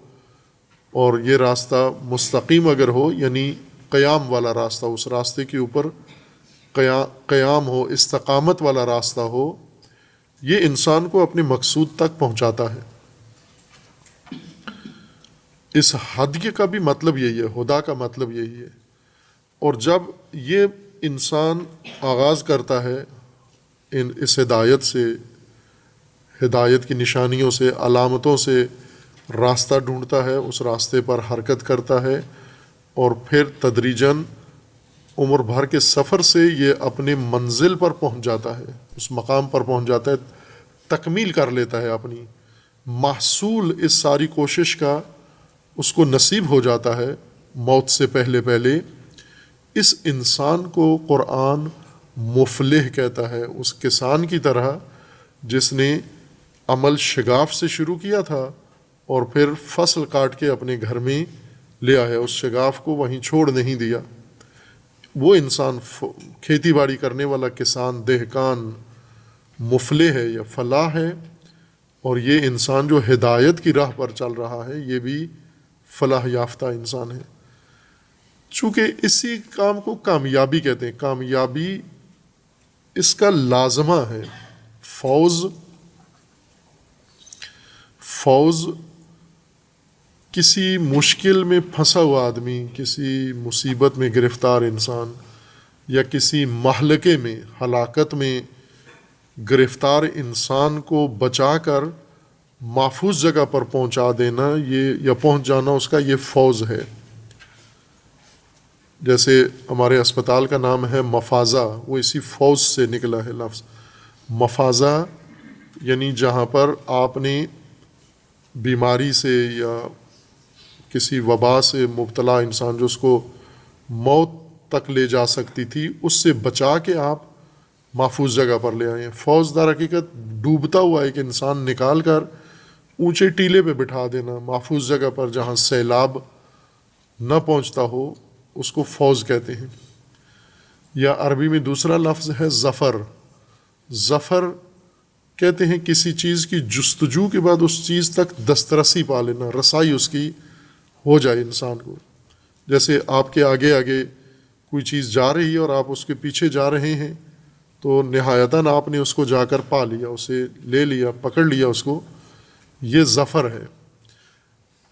اور یہ راستہ مستقیم اگر ہو، یعنی قیام والا راستہ، اس راستے کے اوپر قیام ہو، استقامت والا راستہ ہو، یہ انسان کو اپنے مقصود تک پہنچاتا ہے. اس ہدی کا بھی مطلب یہی ہے، ہدا کا مطلب یہی ہے. اور جب یہ انسان آغاز کرتا ہے اس ہدایت سے، ہدایت کی نشانیوں سے، علامتوں سے راستہ ڈھونڈتا ہے، اس راستے پر حرکت کرتا ہے، اور پھر تدریجاً عمر بھر کے سفر سے یہ اپنے منزل پر پہنچ جاتا ہے، اس مقام پر پہنچ جاتا ہے، تکمیل کر لیتا ہے اپنی. محصول اس ساری کوشش کا اس کو نصیب ہو جاتا ہے موت سے پہلے پہلے. اس انسان کو قرآن مفلح کہتا ہے، اس کسان کی طرح جس نے عمل شگاف سے شروع کیا تھا اور پھر فصل کاٹ کے اپنے گھر میں لیا ہے، اس شگاف کو وہیں چھوڑ نہیں دیا. وہ انسان کھیتی باڑی کرنے والا کسان، دہقان مفلح ہے یا فلاح ہے. اور یہ انسان جو ہدایت کی راہ پر چل رہا ہے، یہ بھی فلاح یافتہ انسان ہے. چونکہ اسی کام کو کامیابی کہتے ہیں، کامیابی اس کا لازمہ ہے. فوز کسی مشکل میں پھنسا ہوا آدمی، کسی مصیبت میں گرفتار انسان، یا کسی مہلکے میں، ہلاکت میں گرفتار انسان کو بچا کر محفوظ جگہ پر پہنچا دینا، یہ یا پہنچ جانا، اس کا یہ فوز ہے. جیسے ہمارے اسپتال کا نام ہے مفازہ، وہ اسی فوز سے نکلا ہے لفظ. مفازہ یعنی جہاں پر آپ نے بیماری سے یا کسی وبا سے مبتلا انسان جو اس کو موت تک لے جا سکتی تھی، اس سے بچا کے آپ محفوظ جگہ پر لے آئے ہیں. فوز در حقیقت ڈوبتا ہوا ایک انسان نکال کر اونچے ٹیلے پہ بٹھا دینا، محفوظ جگہ پر جہاں سیلاب نہ پہنچتا ہو، اس کو فوز کہتے ہیں. یا عربی میں دوسرا لفظ ہے ظفر. ظفر کہتے ہیں کسی چیز کی جستجو کے بعد اس چیز تک دسترسی پا لینا، رسائی اس کی ہو جائے انسان کو. جیسے آپ کے آگے آگے کوئی چیز جا رہی ہے اور آپ اس کے پیچھے جا رہے ہیں، تو نہایتاً آپ نے اس کو جا کر پا لیا، اسے لے لیا، پکڑ لیا اس کو. یہ ظفر ہے.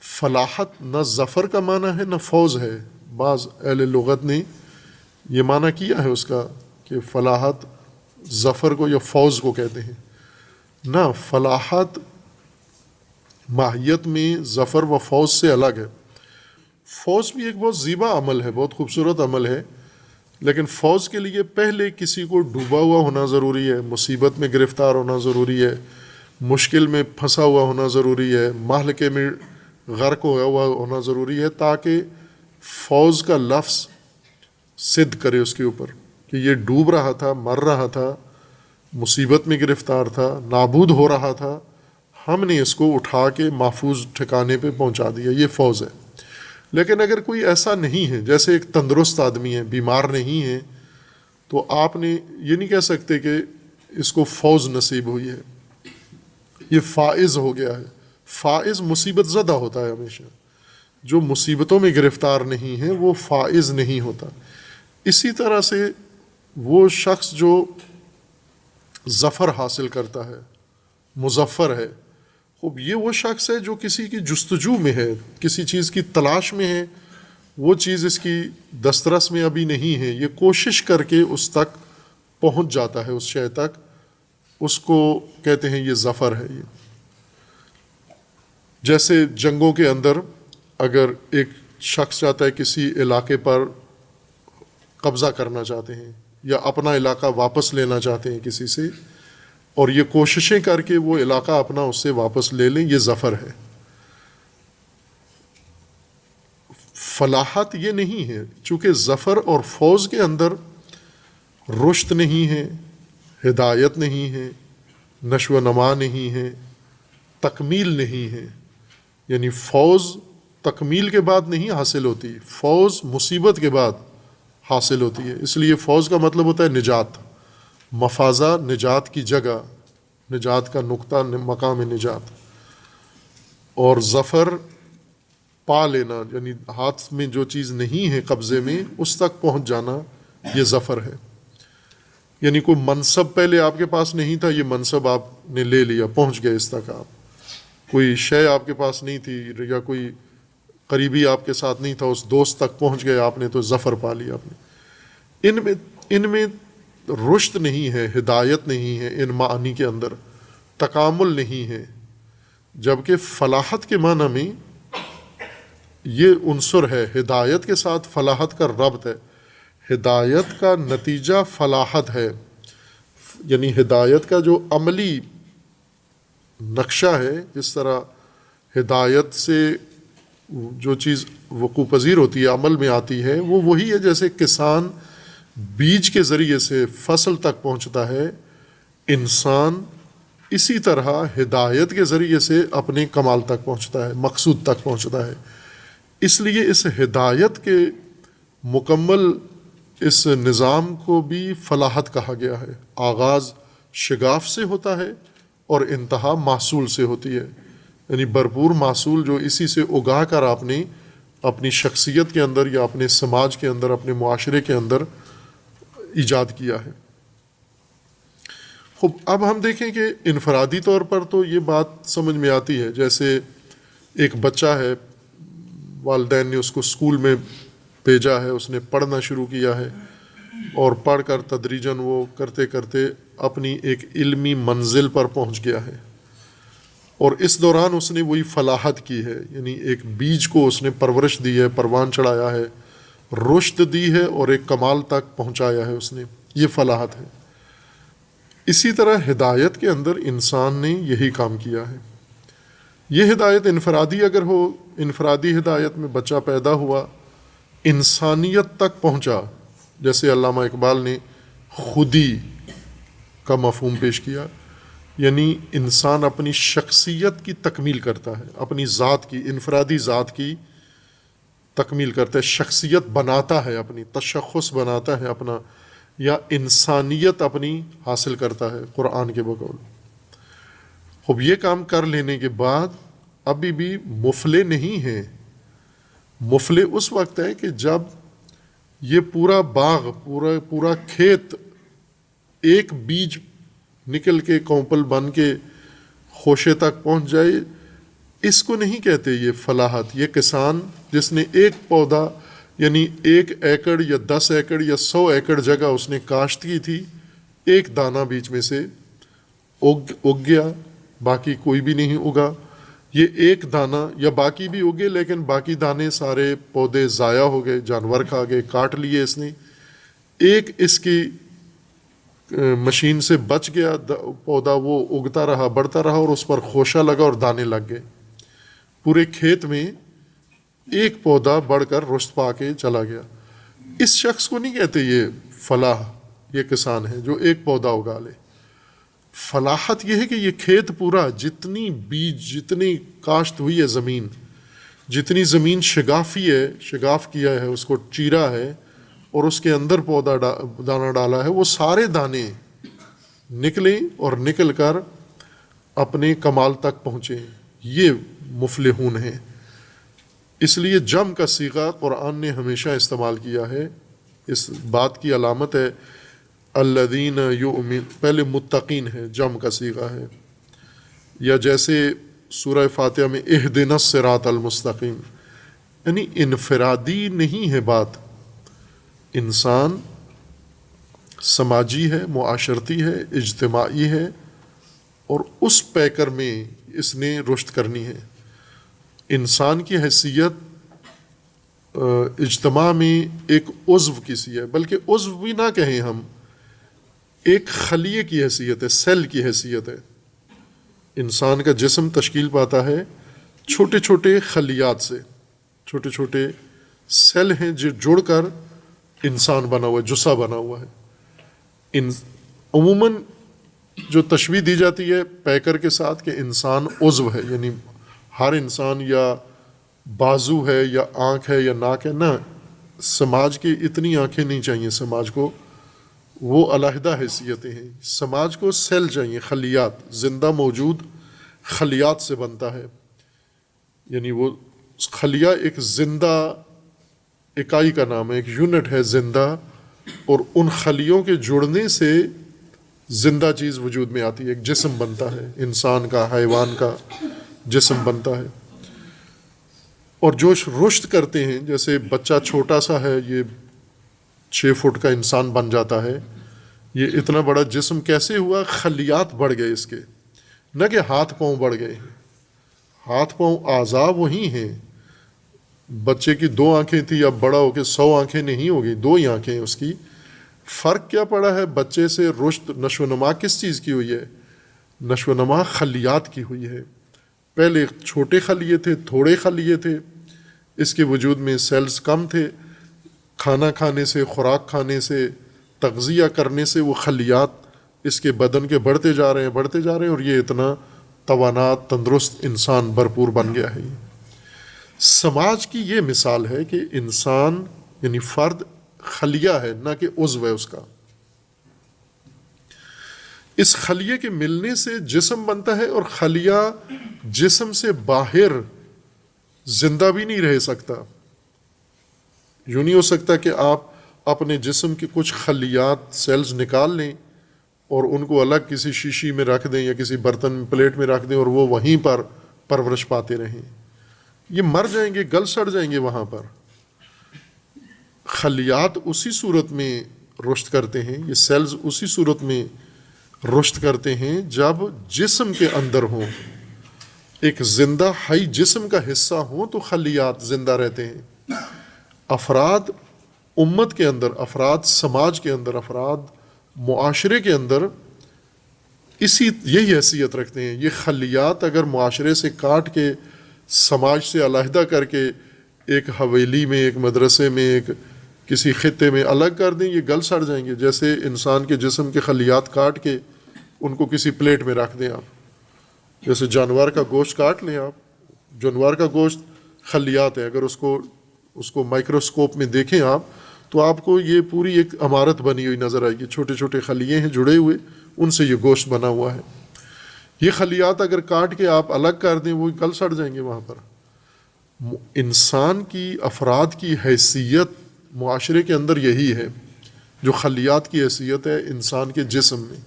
فلاحت نہ ظفر کا معنی ہے نہ فوز ہے. بعض اہل لغت نے یہ معنی کیا ہے اس کا کہ فلاحت ظفر کو یا فوز کو کہتے ہیں. نہ، فلاحت ماہیت میں ظفر و فوز سے الگ ہے. فوز بھی ایک بہت زیبا عمل ہے، بہت خوبصورت عمل ہے، لیکن فوز کے لیے پہلے کسی کو ڈوبا ہوا ہونا ضروری ہے، مصیبت میں گرفتار ہونا ضروری ہے، مشکل میں پھنسا ہوا ہونا ضروری ہے، مہلکے میں غرق ہوا ہونا ضروری ہے، تاکہ فوز کا لفظ صد کرے اس کے اوپر کہ یہ ڈوب رہا تھا، مر رہا تھا، مصیبت میں گرفتار تھا، نابود ہو رہا تھا، ہم نے اس کو اٹھا کے محفوظ ٹھکانے پہ پہنچا دیا، یہ فوز ہے. لیکن اگر کوئی ایسا نہیں ہے، جیسے ایک تندرست آدمی ہے، بیمار نہیں ہے، تو آپ نے یہ نہیں کہہ سکتے کہ اس کو فوز نصیب ہوئی ہے، یہ فائز ہو گیا ہے. فائز مصیبت زدہ ہوتا ہے ہمیشہ. جو مصیبتوں میں گرفتار نہیں ہے وہ فائز نہیں ہوتا. اسی طرح سے وہ شخص جو ظفر حاصل کرتا ہے، مظفر ہے، خوب یہ وہ شخص ہے جو کسی کی جستجو میں ہے، کسی چیز کی تلاش میں ہے، وہ چیز اس کی دسترس میں ابھی نہیں ہے، یہ کوشش کر کے اس تک پہنچ جاتا ہے، اس شے تک، اس کو کہتے ہیں یہ ظفر ہے. یہ جیسے جنگوں کے اندر اگر ایک شخص چاہتا ہے کسی علاقے پر قبضہ کرنا چاہتے ہیں یا اپنا علاقہ واپس لینا چاہتے ہیں کسی سے، اور یہ کوششیں کر کے وہ علاقہ اپنا اس سے واپس لے لیں، یہ ظفر ہے. فلاحت یہ نہیں ہے، چونکہ ظفر اور فوز کے اندر رشد نہیں ہے، ہدایت نہیں ہے، نشو و نما نہیں ہے، تکمیل نہیں ہے. یعنی فوز تکمیل کے بعد نہیں حاصل ہوتی، فوز مصیبت کے بعد حاصل ہوتی ہے۔ اس لیے فوز کا مطلب ہوتا ہے نجات، مفازہ نجات کی جگہ، نجات کا نقطہ، مقام نجات، اور ظفر پا لینا، یعنی ہاتھ میں جو چیز نہیں ہے قبضے میں اس تک پہنچ جانا، یہ ظفر ہے۔ یعنی کوئی منصب پہلے آپ کے پاس نہیں تھا، یہ منصب آپ نے لے لیا، پہنچ گئے اس تک آپ۔ کوئی شے آپ کے پاس نہیں تھی یا کوئی قریبی آپ کے ساتھ نہیں تھا، اس دوست تک پہنچ گئے آپ نے، تو ظفر پا لیا آپ نے۔ ان میں رشد نہیں ہے، ہدایت نہیں ہے، ان معانی کے اندر تکامل نہیں ہے، جبکہ فلاحت کے معنی میں یہ عنصر ہے، ہدایت کے ساتھ فلاحت کا ربط ہے۔ ہدایت کا نتیجہ فلاحت ہے، یعنی ہدایت کا جو عملی نقشہ ہے، جس طرح ہدایت سے جو چیز وقوع پذیر ہوتی ہے، عمل میں آتی ہے، وہ وہی ہے جیسے کسان بیج کے ذریعے سے فصل تک پہنچتا ہے، انسان اسی طرح ہدایت کے ذریعے سے اپنے کمال تک پہنچتا ہے، مقصود تک پہنچتا ہے۔ اس لیے اس ہدایت کے مکمل اس نظام کو بھی فلاحت کہا گیا ہے۔ آغاز شگاف سے ہوتا ہے اور انتہا محصول سے ہوتی ہے، یعنی بھرپور محصول جو اسی سے اگا کر آپ نے اپنی شخصیت کے اندر یا اپنے سماج کے اندر، اپنے معاشرے کے اندر ایجاد کیا ہے۔ خب اب ہم دیکھیں کہ انفرادی طور پر تو یہ بات سمجھ میں آتی ہے، جیسے ایک بچہ ہے، والدین نے اس کو اسکول میں بھیجا ہے، اس نے پڑھنا شروع کیا ہے، اور پڑھ کر تدریجاً وہ کرتے کرتے اپنی ایک علمی منزل پر پہنچ گیا ہے، اور اس دوران اس نے وہی فلاحت کی ہے، یعنی ایک بیج کو اس نے پرورش دی ہے، پروان چڑھایا ہے، رشد دی ہے، اور ایک کمال تک پہنچایا ہے اس نے، یہ فلاحت ہے۔ اسی طرح ہدایت کے اندر انسان نے یہی کام کیا ہے۔ یہ ہدایت انفرادی اگر ہو، انفرادی ہدایت میں بچہ پیدا ہوا، انسانیت تک پہنچا، جیسے علامہ اقبال نے خودی کا مفہوم پیش کیا، یعنی انسان اپنی شخصیت کی تکمیل کرتا ہے، اپنی ذات کی، انفرادی ذات کی تکمیل کرتا ہے، شخصیت بناتا ہے، اپنی تشخص بناتا ہے اپنا، یا انسانیت اپنی حاصل کرتا ہے قرآن کے بقول۔ خب یہ کام کر لینے کے بعد ابھی بھی مفلح نہیں ہیں۔ مفلح اس وقت ہے کہ جب یہ پورا باغ، پورا کھیت ایک بیج نکل کے کونپل بن کے خوشے تک پہنچ جائے، اس کو نہیں کہتے یہ فلاحت۔ یہ کسان جس نے ایک پودا، یعنی 1 ایکڑ یا 10 ایکڑ یا 100 ایکڑ جگہ اس نے کاشت کی تھی، ایک دانہ بیچ میں سے اگ گیا، باقی کوئی بھی نہیں اگا، یہ ایک دانہ، یا باقی بھی اگے لیکن باقی دانے سارے پودے ضائع ہو گئے، جانور کھا گئے، کاٹ لیے اس نے، ایک اس کی مشین سے بچ گیا پودا، وہ اگتا رہا، بڑھتا رہا، اور اس پر خوشہ لگا اور دانے لگ گئے۔ پورے کھیت میں ایک پودا بڑھ کر رشد پا کے چلا گیا۔ اس شخص کو نہیں کہتے یہ فلاح، یہ کسان ہے جو ایک پودا اگا لے۔ فلاحت یہ ہے کہ یہ کھیت پورا، جتنی بیج، جتنی کاشت ہوئی ہے زمین، جتنی زمین شگافی ہے، شگاف کیا ہے، اس کو چیرا ہے اور اس کے اندر پودا دانہ ڈالا ہے، وہ سارے دانے نکلیں اور نکل کر اپنے کمال تک پہنچے، یہ مفلحون ہیں۔ اس لیے جم کا صیغہ قرآن نے ہمیشہ استعمال کیا ہے، اس بات کی علامت ہے الذین یؤمن، پہلے متقین ہے، جم کا صیغہ ہے۔ یا جیسے سورہ فاتحہ میں اہدنا الصراط المستقیم، یعنی انفرادی نہیں ہے بات، انسان سماجی ہے، معاشرتی ہے، اجتماعی ہے، اور اس پیکر میں اس نے رشد کرنی ہے۔ انسان کی حیثیت اجتماع میں ایک عضو کسی ہے، بلکہ عضو بھی نہ کہیں ہم، ایک خلیے کی حیثیت ہے، سیل کی حیثیت ہے۔ انسان کا جسم تشکیل پاتا ہے چھوٹے چھوٹے خلیات سے، چھوٹے چھوٹے سیل ہیں جو جڑ کر انسان بنا ہوا ہے، جسا بنا ہوا ہے۔ عموماً جو تشبیہ دی جاتی ہے پیکر کے ساتھ کہ انسان عضو ہے، یعنی ہر انسان یا بازو ہے یا آنکھ ہے یا ناک ہے، نہ، سماج کی اتنی آنکھیں نہیں چاہیے سماج کو، وہ علیحدہ حیثیتیں ہیں. سماج کو سیل چاہیے، خلیات، زندہ موجود خلیات سے بنتا ہے. یعنی وہ خلیہ ایک زندہ اکائی کا نام ہے، ایک یونٹ ہے زندہ، اور ان خلیوں کے جڑنے سے زندہ چیز وجود میں آتی ہے، ایک جسم بنتا ہے، انسان کا، حیوان کا جسم بنتا ہے. اور جو رشد کرتے ہیں، جیسے بچہ چھوٹا سا ہے، یہ 6 فٹ کا انسان بن جاتا ہے. یہ اتنا بڑا جسم کیسے ہوا؟ خلیات بڑھ گئے اس کے، نہ کہ ہاتھ پاؤں بڑھ گئے. ہاتھ پاؤں اعضاء وہی ہیں. بچے کی 2 آنکھیں تھی، اب بڑا ہو کے 100 آنکھیں نہیں ہوگی، 2 ہی آنکھیں اس کی. فرق کیا پڑا ہے؟ بچے سے رشد، نشو و نما کس چیز کی ہوئی ہے؟ نشو و نما خلیات کی ہوئی ہے. پہلے چھوٹے خلیے تھے، تھوڑے خلیے تھے، اس کے وجود میں سیلز کم تھے. کھانا کھانے سے، خوراک کھانے سے، تغذیہ کرنے سے وہ خلیات اس کے بدن کے بڑھتے جا رہے ہیں، اور یہ اتنا توانا، تندرست انسان بھرپور بن گیا ہے. سماج کی یہ مثال ہے کہ انسان یعنی فرد خلیہ ہے، نہ کہ عضو ہے اس کا. اس خلیے کے ملنے سے جسم بنتا ہے، اور خلیہ جسم سے باہر زندہ بھی نہیں رہ سکتا. یوں نہیں ہو سکتا کہ آپ اپنے جسم کے کچھ خلیات، سیلز نکال لیں اور ان کو الگ کسی شیشی میں رکھ دیں یا کسی برتن میں، پلیٹ میں رکھ دیں، اور وہ وہیں پر پرورش پاتے رہیں. یہ مر جائیں گے، گل سڑ جائیں گے وہاں پر. خلیات اسی صورت میں رشد کرتے ہیں، یہ سیلز اسی صورت میں رشد کرتے ہیں جب جسم کے اندر ہوں، ایک زندہ حی جسم کا حصہ ہوں تو خلیات زندہ رہتے ہیں. افراد امت کے اندر، افراد سماج کے اندر، افراد معاشرے کے اندر یہی حیثیت رکھتے ہیں. یہ خلیات اگر معاشرے سے کاٹ کے، سماج سے علیحدہ کر کے ایک حویلی میں، ایک مدرسے میں، ایک کسی خطے میں الگ کر دیں، یہ گل سڑ جائیں گے. جیسے انسان کے جسم کے خلیات کاٹ کے ان کو کسی پلیٹ میں رکھ دیں آپ. جیسے جانور کا گوشت کاٹ لیں آپ، جانور کا گوشت خلیات ہے، اگر اس کو مائکروسکوپ میں دیکھیں آپ تو آپ کو یہ پوری ایک عمارت بنی ہوئی نظر آئے گی. چھوٹے چھوٹے خلیے ہیں جڑے ہوئے، ان سے یہ گوشت بنا ہوا ہے. یہ خلیات اگر کاٹ کے آپ الگ کر دیں، وہ گل سڑ جائیں گے وہاں پر. انسان کی، افراد کی حیثیت معاشرے کے اندر یہی ہے جو خلیات کی حیثیت ہے انسان کے جسم میں.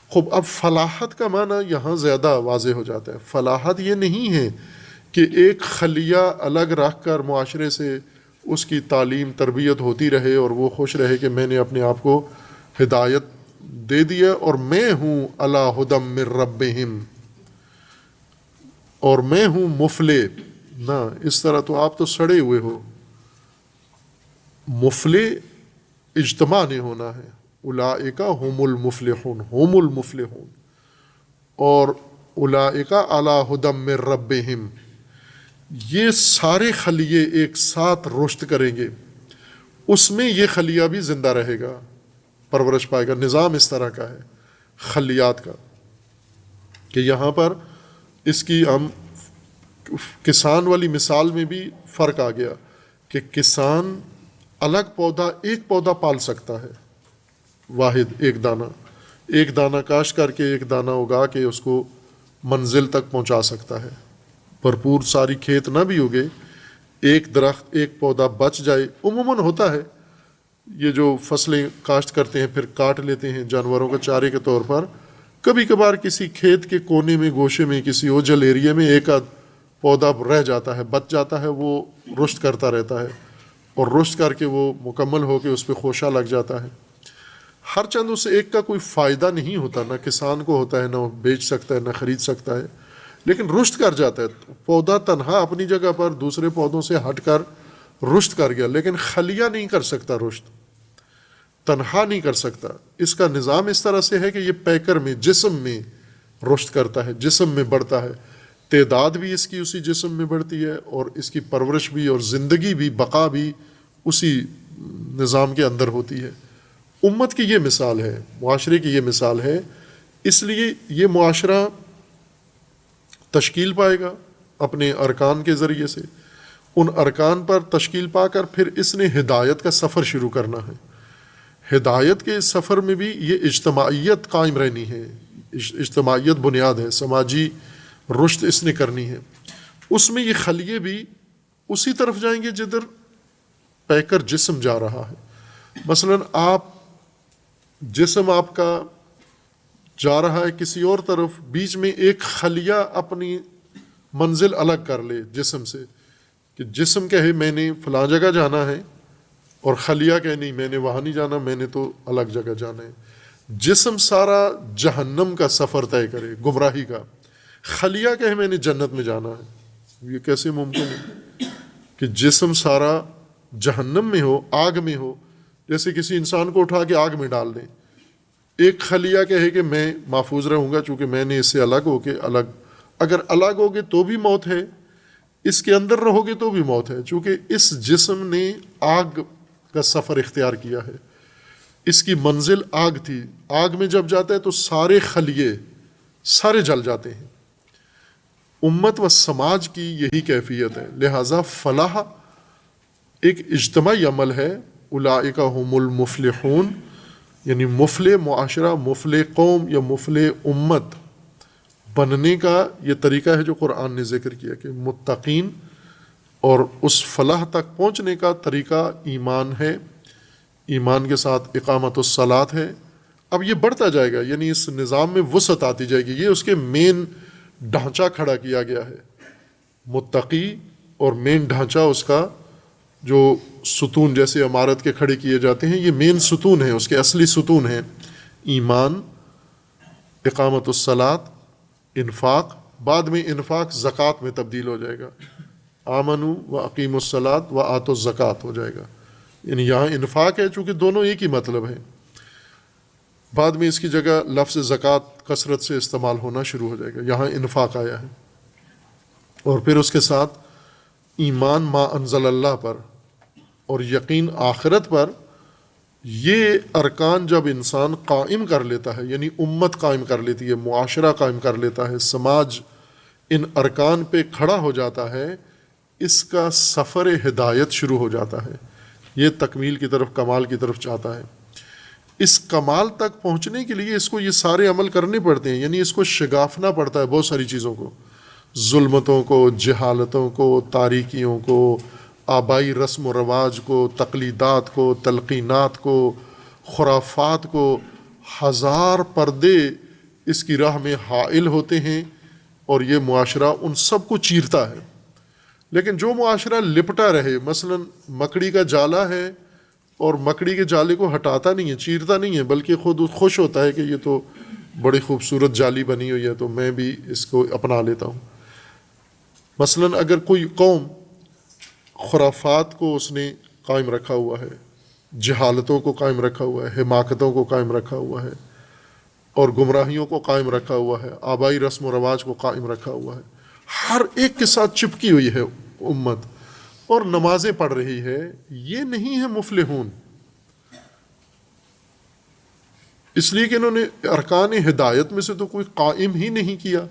خوب اب فلاحت کا معنی یہاں زیادہ واضح ہو جاتا ہے. فلاحت یہ نہیں ہے کہ ایک خلیہ الگ رکھ کر معاشرے سے اس کی تعلیم تربیت ہوتی رہے اور وہ خوش رہے کہ میں نے اپنے آپ کو ہدایت دے دیا اور میں ہوں علی ھدی من ربہم اور میں ہوں مفلح. نہ، اس طرح تو آپ تو سڑے ہوئے ہو. مفلح اجتماع نے ہونا ہے. اولئک هم المفلحون، هم المفلحون. اور اولئک علی ھدی من ربہم، یہ سارے خلیے ایک ساتھ رشد کریں گے، اس میں یہ خلیہ بھی زندہ رہے گا، پرورش پائے گا. نظام اس طرح کا ہے خلیات کا کہ یہاں پر اس کی ہم کسان والی مثال میں بھی فرق آ گیا کہ کسان الگ پودا، ایک پودا پال سکتا ہے، واحد ایک دانہ کاشت کر کے، ایک دانہ اگا کے اس کو منزل تک پہنچا سکتا ہے. بھرپور ساری کھیت نہ بھی ہوگے، ایک درخت، ایک پودا بچ جائے. عموماً ہوتا ہے یہ جو فصلیں کاشت کرتے ہیں پھر کاٹ لیتے ہیں جانوروں کے چارے کے طور پر. کبھی کبھار کسی کھیت کے کونے میں، گوشے میں، کسی اوجل ایریا میں ایک آدھ پودا رہ جاتا ہے، بچ جاتا ہے، وہ رشد کرتا رہتا ہے اور رشد کر کے وہ مکمل ہو کے اس پہ خوشہ لگ جاتا ہے. ہر چند اس ایک کا کوئی فائدہ نہیں ہوتا، نہ کسان کو ہوتا ہے، نہ وہ بیچ سکتا ہے، نہ خرید سکتا ہے، لیکن رشد کر جاتا ہے. پودا تنہا اپنی جگہ پر دوسرے پودوں سے ہٹ کر رشد کر گیا، لیکن خلیہ نہیں کر سکتا، رشد تنہا نہیں کر سکتا. اس کا نظام اس طرح سے ہے کہ یہ پیکر میں، جسم میں رشد کرتا ہے، جسم میں بڑھتا ہے. تعداد بھی اس کی اسی جسم میں بڑھتی ہے اور اس کی پرورش بھی اور زندگی بھی، بقا بھی اسی نظام کے اندر ہوتی ہے. امت کی یہ مثال ہے، معاشرے کی یہ مثال ہے. اس لیے یہ معاشرہ تشکیل پائے گا اپنے ارکان کے ذریعے سے. ان ارکان پر تشکیل پا کر پھر اس نے ہدایت کا سفر شروع کرنا ہے۔ ہدایت کے اس سفر میں بھی یہ اجتماعیت قائم رہنی ہے، اجتماعیت بنیاد ہے، سماجی رشد اس نے کرنی ہے۔ اس میں یہ خلیے بھی اسی طرف جائیں گے جدھر پہ کر جسم جا رہا ہے۔ مثلا جسم آپ کا جا رہا ہے کسی اور طرف، بیچ میں ایک خلیہ اپنی منزل الگ کر لے جسم سے، کہ جسم کہے میں نے فلاں جگہ جانا ہے، اور خلیہ کہے نہیں میں نے وہاں نہیں جانا، میں نے تو الگ جگہ جانا ہے۔ جسم سارا جہنم کا سفر طے کرے، گمراہی کا، خلیہ کہے میں نے جنت میں جانا ہے۔ یہ کیسے ممکن ہے کہ جسم سارا جہنم میں ہو، آگ میں ہو؟ جیسے کسی انسان کو اٹھا کے آگ میں ڈال دیں، ایک خلیہ کہے کہ میں محفوظ رہوں گا چونکہ میں نے اس سے الگ ہو کے اگر الگ ہوگے تو بھی موت ہے، اس کے اندر رہو گے تو بھی موت ہے، چونکہ اس جسم نے آگ کا سفر اختیار کیا ہے، اس کی منزل آگ تھی۔ آگ میں جب جاتا ہے تو سارے خلیے سارے جل جاتے ہیں۔ امت و سماج کی یہی کیفیت ہے، لہٰذا فلاح ایک اجتماعی عمل ہے۔ اولئک هم المفلحون، یعنی مفلح معاشرہ، مفلح قوم یا مفلح امت بننے کا یہ طریقہ ہے جو قرآن نے ذکر کیا، کہ متقین، اور اس فلاح تک پہنچنے کا طریقہ ایمان ہے، ایمان کے ساتھ اقامت الصلاۃ ہے۔ اب یہ بڑھتا جائے گا، یعنی اس نظام میں وسعت آتی جائے گی، یہ اس کے مین ڈھانچہ کھڑا کیا گیا ہے، متقی، اور مین ڈھانچہ اس کا جو ستون جیسے عمارت کے کھڑے کیے جاتے ہیں، یہ مین ستون ہیں، اس کے اصلی ستون ہیں، ایمان، اقامت الصلاۃ، انفاق۔ بعد میں انفاق زکوٰۃ میں تبدیل ہو جائے گا، آمنوا واقیموا الصلاۃ وآتوا الزکوٰۃ ہو جائے گا، یعنی یہاں انفاق ہے، چونکہ دونوں ایک ہی مطلب ہے۔ بعد میں اس کی جگہ لفظ زکوٰۃ کثرت سے استعمال ہونا شروع ہو جائے گا، یہاں انفاق آیا ہے۔ اور پھر اس کے ساتھ ایمان ما انزل اللہ پر اور یقین آخرت پر، یہ ارکان جب انسان قائم کر لیتا ہے، یعنی امت قائم کر لیتی ہے، معاشرہ قائم کر لیتا ہے، سماج ان ارکان پہ کھڑا ہو جاتا ہے، اس کا سفر ہدایت شروع ہو جاتا ہے، یہ تکمیل کی طرف، کمال کی طرف چاہتا ہے۔ اس کمال تک پہنچنے کے لیے اس کو یہ سارے عمل کرنے پڑتے ہیں، یعنی اس کو شگافنا پڑتا ہے بہت ساری چیزوں کو، ظلمتوں کو، جہالتوں کو، تاریکیوں کو، آبائی رسم و رواج کو، تقلیدات کو، تلقینات کو، خرافات کو۔ ہزار پردے اس کی راہ میں حائل ہوتے ہیں، اور یہ معاشرہ ان سب کو چیرتا ہے۔ لیکن جو معاشرہ لپٹا رہے، مثلا مکڑی کا جالا ہے اور مکڑی کے جالے کو ہٹاتا نہیں ہے، چیرتا نہیں ہے، بلکہ خود خوش ہوتا ہے کہ یہ تو بڑی خوبصورت جالی بنی ہوئی ہے تو میں بھی اس کو اپنا لیتا ہوں۔ مثلا اگر کوئی قوم خرافات کو اس نے قائم رکھا ہوا ہے، جہالتوں کو قائم رکھا ہوا ہے، حماقتوں کو قائم رکھا ہوا ہے، اور گمراہیوں کو قائم رکھا ہوا ہے، آبائی رسم و رواج کو قائم رکھا ہوا ہے، ہر ایک کے ساتھ چپکی ہوئی ہے امت، اور نمازیں پڑھ رہی ہے، یہ نہیں ہے مفلحون۔ اس لیے کہ انہوں نے ارکان ہدایت میں سے تو کوئی قائم ہی نہیں کیا۔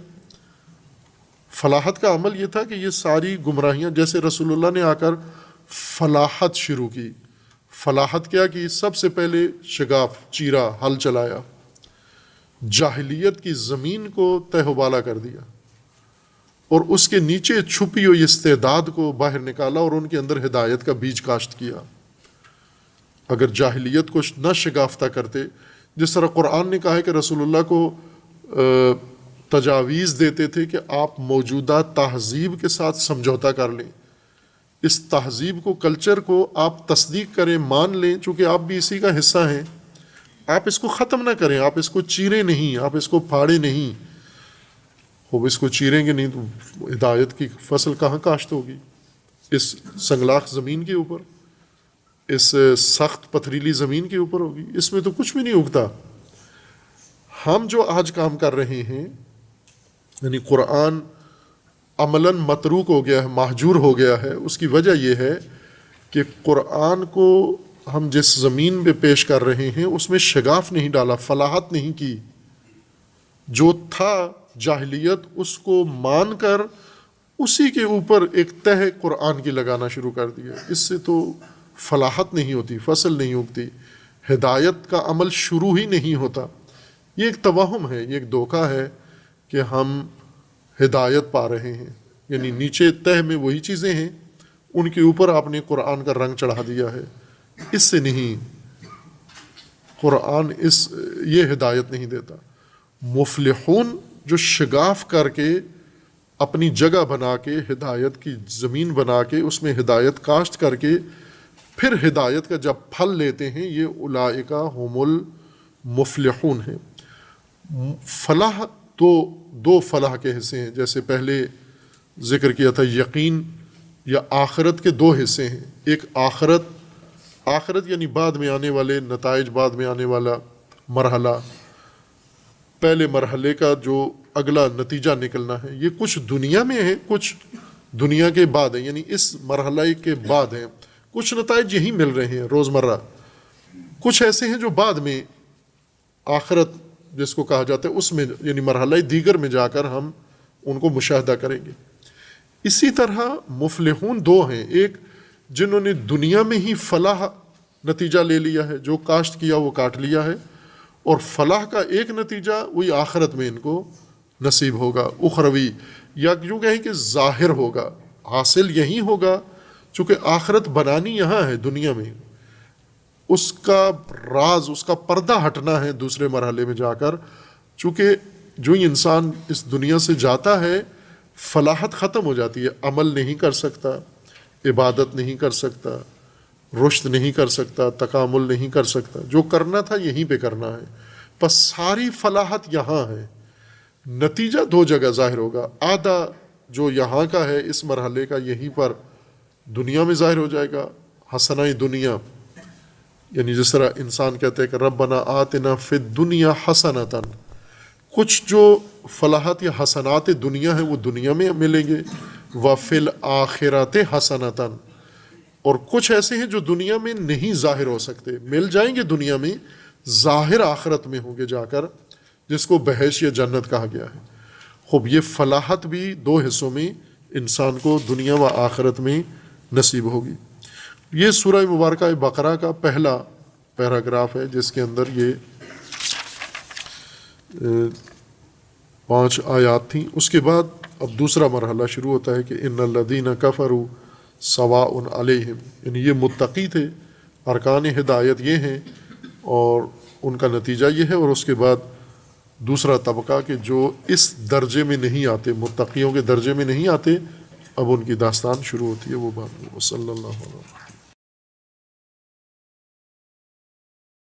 فلاحت کا عمل یہ تھا کہ یہ ساری گمراہیاں، جیسے رسول اللہ نے آ کر فلاحت شروع کی، فلاحت کیا کی؟ سب سے پہلے شگاف چیرا، ہل چلایا، جاہلیت کی زمین کو تہ و بالا کر دیا، اور اس کے نیچے چھپی ہوئی استعداد کو باہر نکالا اور ان کے اندر ہدایت کا بیج کاشت کیا۔ اگر جاہلیت کو نہ شگافتہ کرتے، جس طرح قرآن نے کہا ہے کہ رسول اللہ کو تجاویز دیتے تھے کہ آپ موجودہ تہذیب کے ساتھ سمجھوتا کر لیں، اس تہذیب کو، کلچر کو آپ تصدیق کریں، مان لیں، چونکہ آپ بھی اسی کا حصہ ہیں، آپ اس کو ختم نہ کریں، آپ اس کو چیریں نہیں، آپ اس کو پھاڑیں نہیں۔ خوب اس کو چیریں گے نہیں تو ہدایت کی فصل کہاں کاشت ہوگی؟ اس سنگلاخ زمین کے اوپر، اس سخت پتھریلی زمین کے اوپر ہوگی، اس میں تو کچھ بھی نہیں اگتا۔ ہم جو آج کام کر رہے ہیں، یعنی قرآن عملاً متروک ہو گیا ہے، مہجور ہو گیا ہے، اس کی وجہ یہ ہے کہ قرآن کو ہم جس زمین پہ پیش کر رہے ہیں اس میں شگاف نہیں ڈالا، فلاحت نہیں کی۔ جو تھا جاہلیت، اس کو مان کر اسی کے اوپر ایک تہ قرآن کی لگانا شروع کر دیا. اس سے تو فلاحت نہیں ہوتی، فصل نہیں اگتی، ہدایت کا عمل شروع ہی نہیں ہوتا. یہ ایک توہم ہے، یہ ایک دھوکہ ہے کہ ہم ہدایت پا رہے ہیں. یعنی نیچے تہ میں وہی چیزیں ہیں، ان کے اوپر آپ نے قرآن کا رنگ چڑھا دیا ہے. اس سے نہیں، قرآن یہ ہدایت نہیں دیتا. مفلحون جو شگاف کر کے اپنی جگہ بنا کے ہدایت کی زمین بنا کے اس میں ہدایت کاشت کر کے پھر ہدایت کا جب پھل لیتے ہیں، یہ اولئک هم المفلحون ہیں. فلاح تو دو فلاح کے حصے ہیں، جیسے پہلے ذکر کیا تھا یقین یا آخرت کے دو حصے ہیں. ایک آخرت یعنی بعد میں آنے والے نتائج، بعد میں آنے والا مرحلہ، پہلے مرحلے کا جو اگلا نتیجہ نکلنا ہے، یہ کچھ دنیا میں ہے، کچھ دنیا کے بعد ہے. یعنی اس مرحلہ کے بعد ہیں. کچھ نتائج یہی مل رہے ہیں روزمرہ، کچھ ایسے ہیں جو بعد میں آخرت جس کو کہا جاتا ہے اس میں، یعنی مرحلہ دیگر میں جا کر ہم ان کو مشاہدہ کریں گے. اسی طرح مفلحون دو ہیں، ایک جنہوں نے دنیا میں ہی فلاح نتیجہ لے لیا ہے، جو کاشت کیا وہ کاٹ لیا ہے، اور فلاح کا ایک نتیجہ وہی آخرت میں ان کو نصیب ہوگا، اخروی، یا یوں کہیں کہ ظاہر ہوگا، حاصل یہی ہوگا. چونکہ آخرت بنانی یہاں ہے دنیا میں، اس کا راز، اس کا پردہ ہٹنا ہے دوسرے مرحلے میں جا کر. چونکہ جو ہی انسان اس دنیا سے جاتا ہے فلاحت ختم ہو جاتی ہے، عمل نہیں کر سکتا، عبادت نہیں کر سکتا، رشد نہیں کر سکتا، تکامل نہیں کر سکتا. جو کرنا تھا یہیں پہ کرنا ہے. بس ساری فلاحت یہاں ہے. نتیجہ دو جگہ ظاہر ہوگا، آدھا جو یہاں کا ہے اس مرحلے کا یہیں پر دنیا میں ظاہر ہو جائے گا، حسنہ دنیا، یعنی جس طرح انسان کہتے ہیں کہ ربنا آتنا فی الدنیا حسنۃ، کچھ جو فلاحت یا حسنات دنیا ہیں وہ دنیا میں ملیں گے، وفی الآخرۃ حسنۃ، اور کچھ ایسے ہیں جو دنیا میں نہیں ظاہر ہو سکتے، مل جائیں گے دنیا میں، ظاہر آخرت میں ہوں گے جا کر، جس کو بہشت یا جنت کہا گیا ہے. خوب یہ فلاحت بھی دو حصوں میں انسان کو دنیا و آخرت میں نصیب ہوگی. یہ سورہ مبارکہ بقرہ کا پہلا پیراگراف ہے جس کے اندر یہ 5 آیات تھیں. اس کے بعد اب دوسرا مرحلہ شروع ہوتا ہے کہ ان الذین کفروا سواء علیہم، یعنی یہ متقی تھے، ارکان ہدایت یہ ہیں اور ان کا نتیجہ یہ ہے. اور اس کے بعد دوسرا طبقہ کہ جو اس درجے میں نہیں آتے، متقیوں کے درجے میں نہیں آتے، اب ان کی داستان شروع ہوتی ہے. وہ بات صلی اللہ علیہ وسلم.